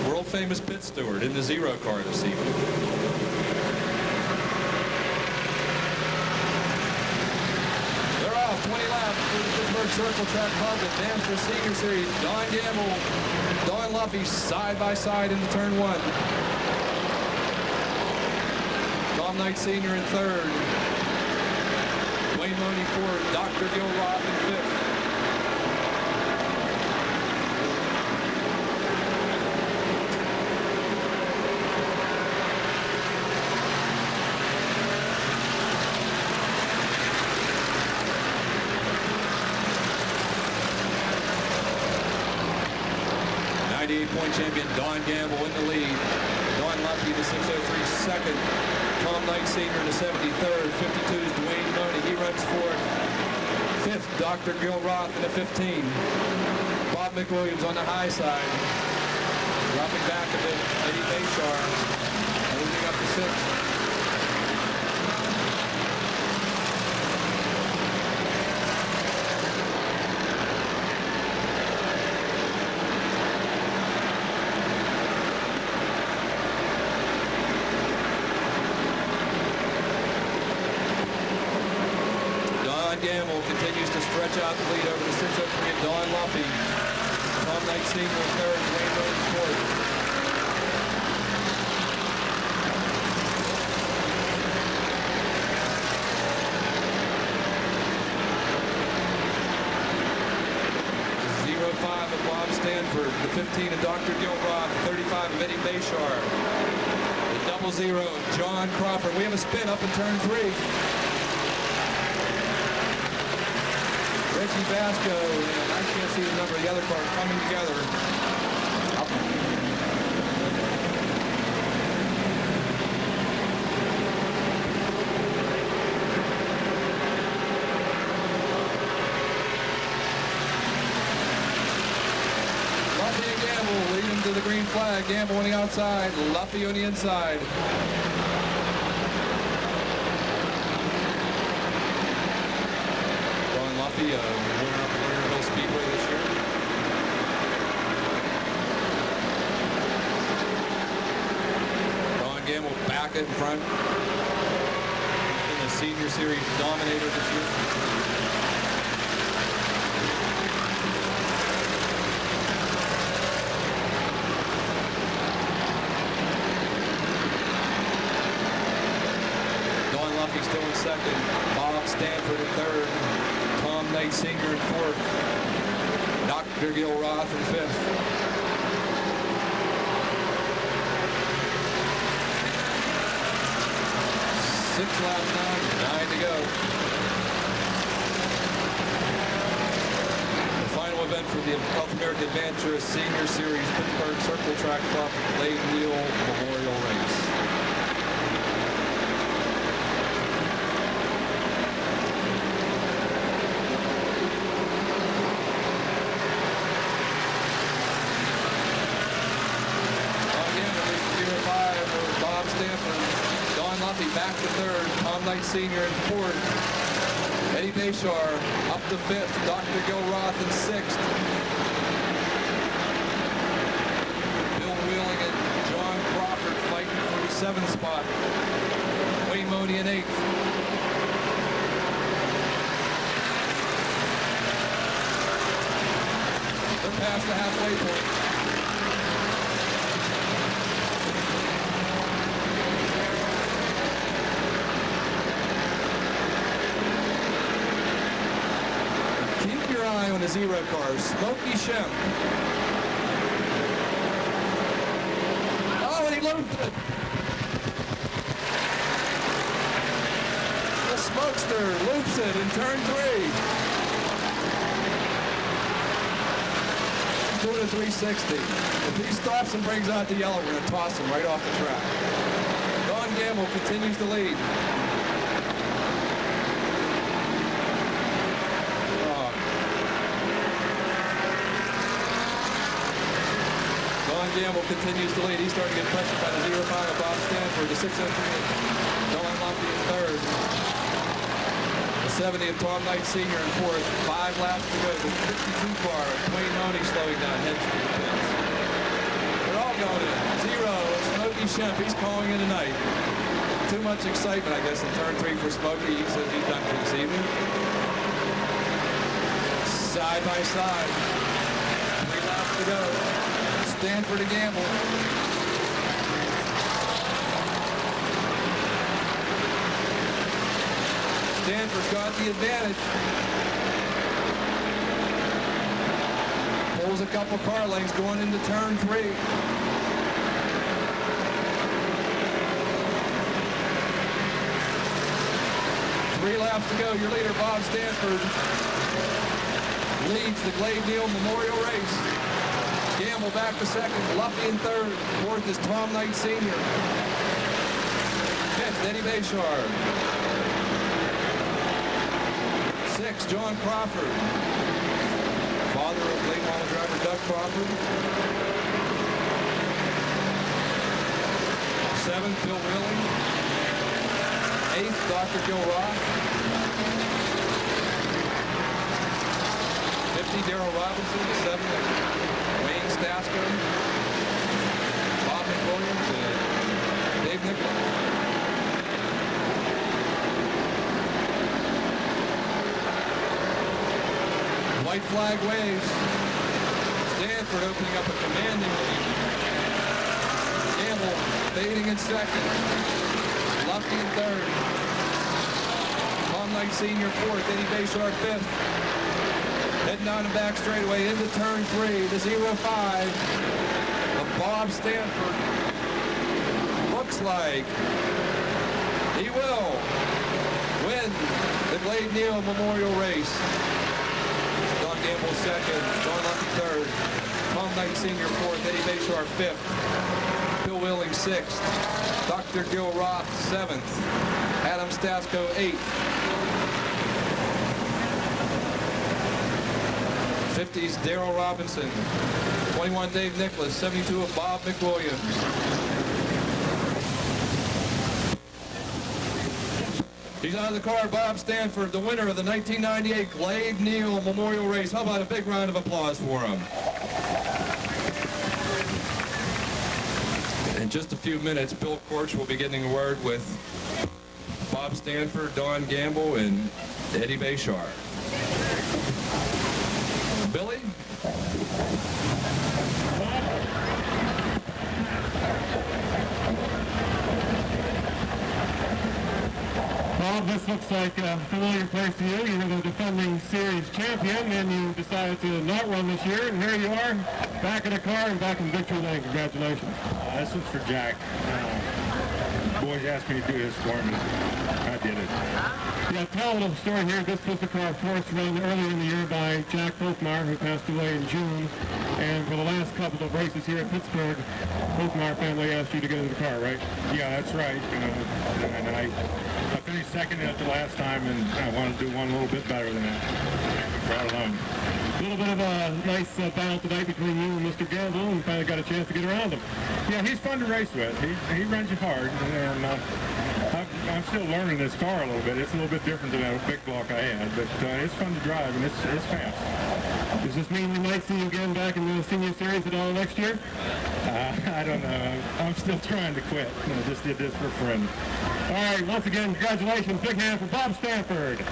world famous pit steward in the 0 car this evening. They're off 20 laps through the Pittsburgh Circle Track Club Adventurous Senior Series. Don Gamble, Don Luffy side by side into turn 1. Tom Knight Sr. in 3rd. Wayne Loney 4th. Dr. Gil Roth in 5th. .8-point champion Don Gamble in the lead. Don Luffy, the 603 second. Tom Knight Sr. in the 73rd. 52 is Dwayne Money. He runs 4th. 5th, Dr. Gil Roth in the 15. Bob McWilliams on the high side. Dropping back a bit, Eddie Bayshard. Moving up to 6th. Gamble continues to stretch out the lead over the 603 of Don Luffy. Tom Knight Sr. in 3rd, Wayne Loney 4th. .05 of Bob Stanford, the 15 of Dr. Gil Roth, 35 of Eddie Bayshard, the 00 of John Crawford. We have a spin up in turn 3. Reggie Vasco, and I can't see the number of the other car coming together. Luffy and Gamble leading to the green flag. Gamble on the outside, Luffy on the inside. Luffy, winner of Lernerville Speedway this year. Don Gamble back in front. In the Senior Series dominator this year. Don Luffy still in 2nd. Bob Stanford in 3rd. Tom Knight Sr. in 4th. Dr. Gil Roth in 5th. Six laps now, 9 to go. The final event for the North American Adventurous Senior Series Pittsburgh Circle Track Club Glade Neal Memorial Race. back to third. Tom Knight Sr. in fourth. Eddie Bashar up to fifth. Dr. Gil Roth in sixth. Bill Wheeling and John Crawford fighting for the seventh spot. Wayne Modi in eighth. They're past the halfway point. On the zero cars, Smokey Shem. Oh, and he looped it. The Smokester loops it in turn 3. He's doing a 360. If he stops and brings out the yellow, we're going to toss him right off the track. Don Gamble continues to lead. Gamble continues to lead. He's starting to get pressured by the 05 of Bob Stanford, the 603 of Don Lumpy in third, the 70 of Tom Knight Sr. in fourth. 5 laps to go. The 52 car, Wayne Money slowing down, heads to the pits. They're all going in. Zero, Smokey Shemp, he's calling in tonight. Too much excitement, I guess, in turn 3 for Smokey. He says he's done for this evening. Side by side. 3 laps to go. Stanford to Gamble. Stanford's got the advantage. Pulls a couple car lanes going into turn 3. Three laps to go. Your leader, Bob Stanford, leads the Glade Neal Memorial Race. Gamble back to second. Luffy in third. Fourth is Tom Knight Sr. Fifth, Eddie Bashar. Sixth, John Crawford. Father of late model driver Doug Crawford. Seventh, Bill Wheeling. Eighth, Dr. Gil Roth. 50, Darrell Robinson. 7th, Wayne Stasko, Bob McWilliams, and Dave Nicholas. White flag waves. Stanford opening up a commanding lead. Gamble fading in second. Luffy in third. Tom Knight Sr. fourth. Eddie Bashar fifth. Heading down the back straightaway into turn 3, the 05 of Bob Stanford. Looks like he will win the Glade Neal Memorial Race. Don Gamble second, John Lumpy third, Tom Knight Sr. fourth, Eddie Bashar fifth, Bill Wheeling sixth, Dr. Gil Roth seventh, Adam Stasko eighth. 50s, Darrell Robinson. 21, Dave Nicholas. 72 of Bob McWilliams. He's out of the car, Bob Stanford, the winner of the 1998 Glade Neal Memorial Race. How about a big round of applause for him? In just a few minutes, Bill Korch will be getting a word with Bob Stanford, Don Gamble, and Eddie Bashar. Billy? Bob, this looks like a familiar place to you. You were the defending series champion, and you decided to not run this year, and here you are, back in the car and back in victory lane. Congratulations. This was for Jack. The boys asked me to do this for me. I did it. Yeah, tell a little story here. This was the car forced run earlier in the year by Jack Folkmar, who passed away in June. And for the last couple of races here at Pittsburgh, Folkmar family asked you to get in the car, right? Yeah, that's right. And I finished second at the last time, and I wanted to do one a little bit better than that. Brought along. A little bit of a nice battle tonight between you and Mr. Gamble, and finally got a chance to get around him. Yeah, he's fun to race with. He runs you hard, and I'm still learning this car a little bit. It's a little bit different than a big block I had, but it's fun to drive, and it's fast. Does this mean we might see you again back in the senior series at all next year? I don't know. I'm still trying to quit. I just did this for fun. All right, once again, congratulations. Big hand for Bob Stanford.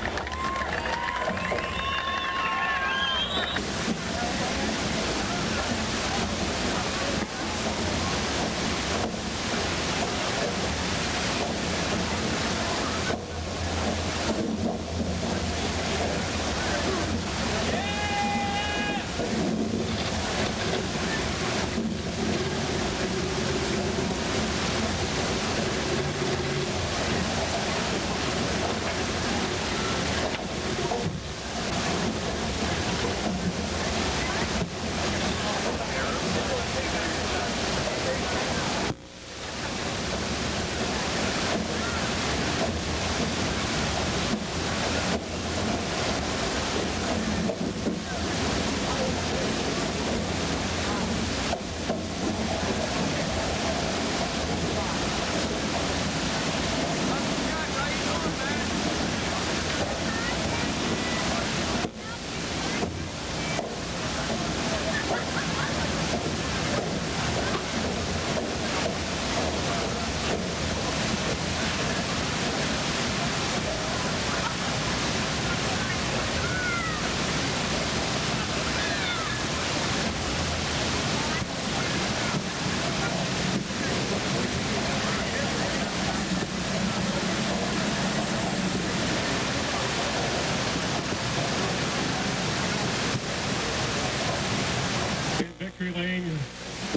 Lane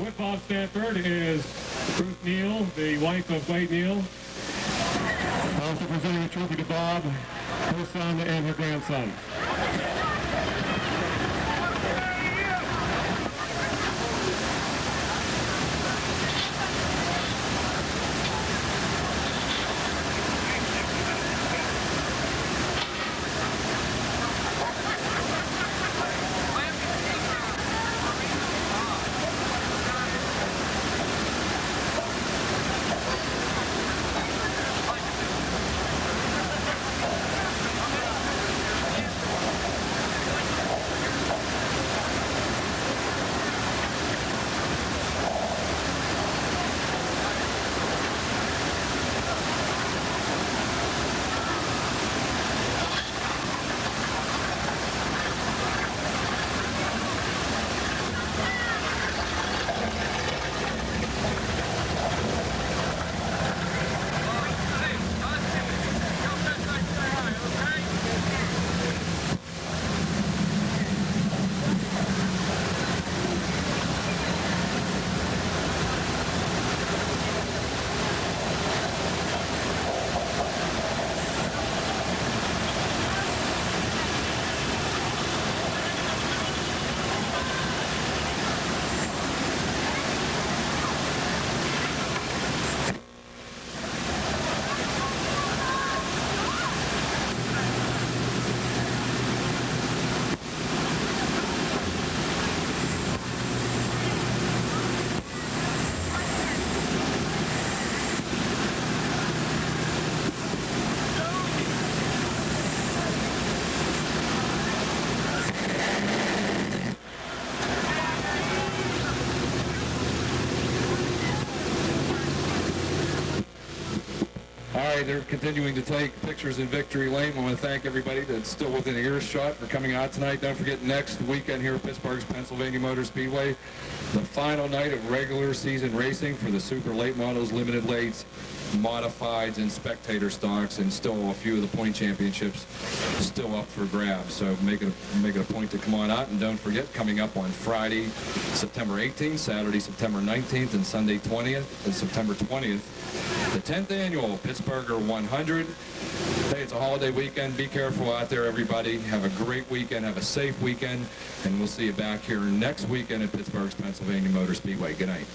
with Bob Stanford is Ruth Neal, the wife of Wade Neal. Also presenting a trophy to Bob, her son, and her grandson. All right, they're continuing to take pictures in Victory Lane. I want to thank everybody that's still within earshot for coming out tonight. Don't forget, next weekend here at Pittsburgh's Pennsylvania Motor Speedway, the final night of regular season racing for the super late models, limited lates, modifieds, and spectator stocks, and still a few of the point championships still up for grabs. So make it a point to come on out. And don't forget, coming up on Friday, September 18th, Saturday, September 19th, and Sunday 20th, and September 20th, the 10th annual Pittsburgher 100. Hey, it's a holiday weekend. Be careful out there, everybody. Have a great weekend. Have a safe weekend. And we'll see you back here next weekend at Pittsburgh's Pennsylvania Motor Speedway. Good night.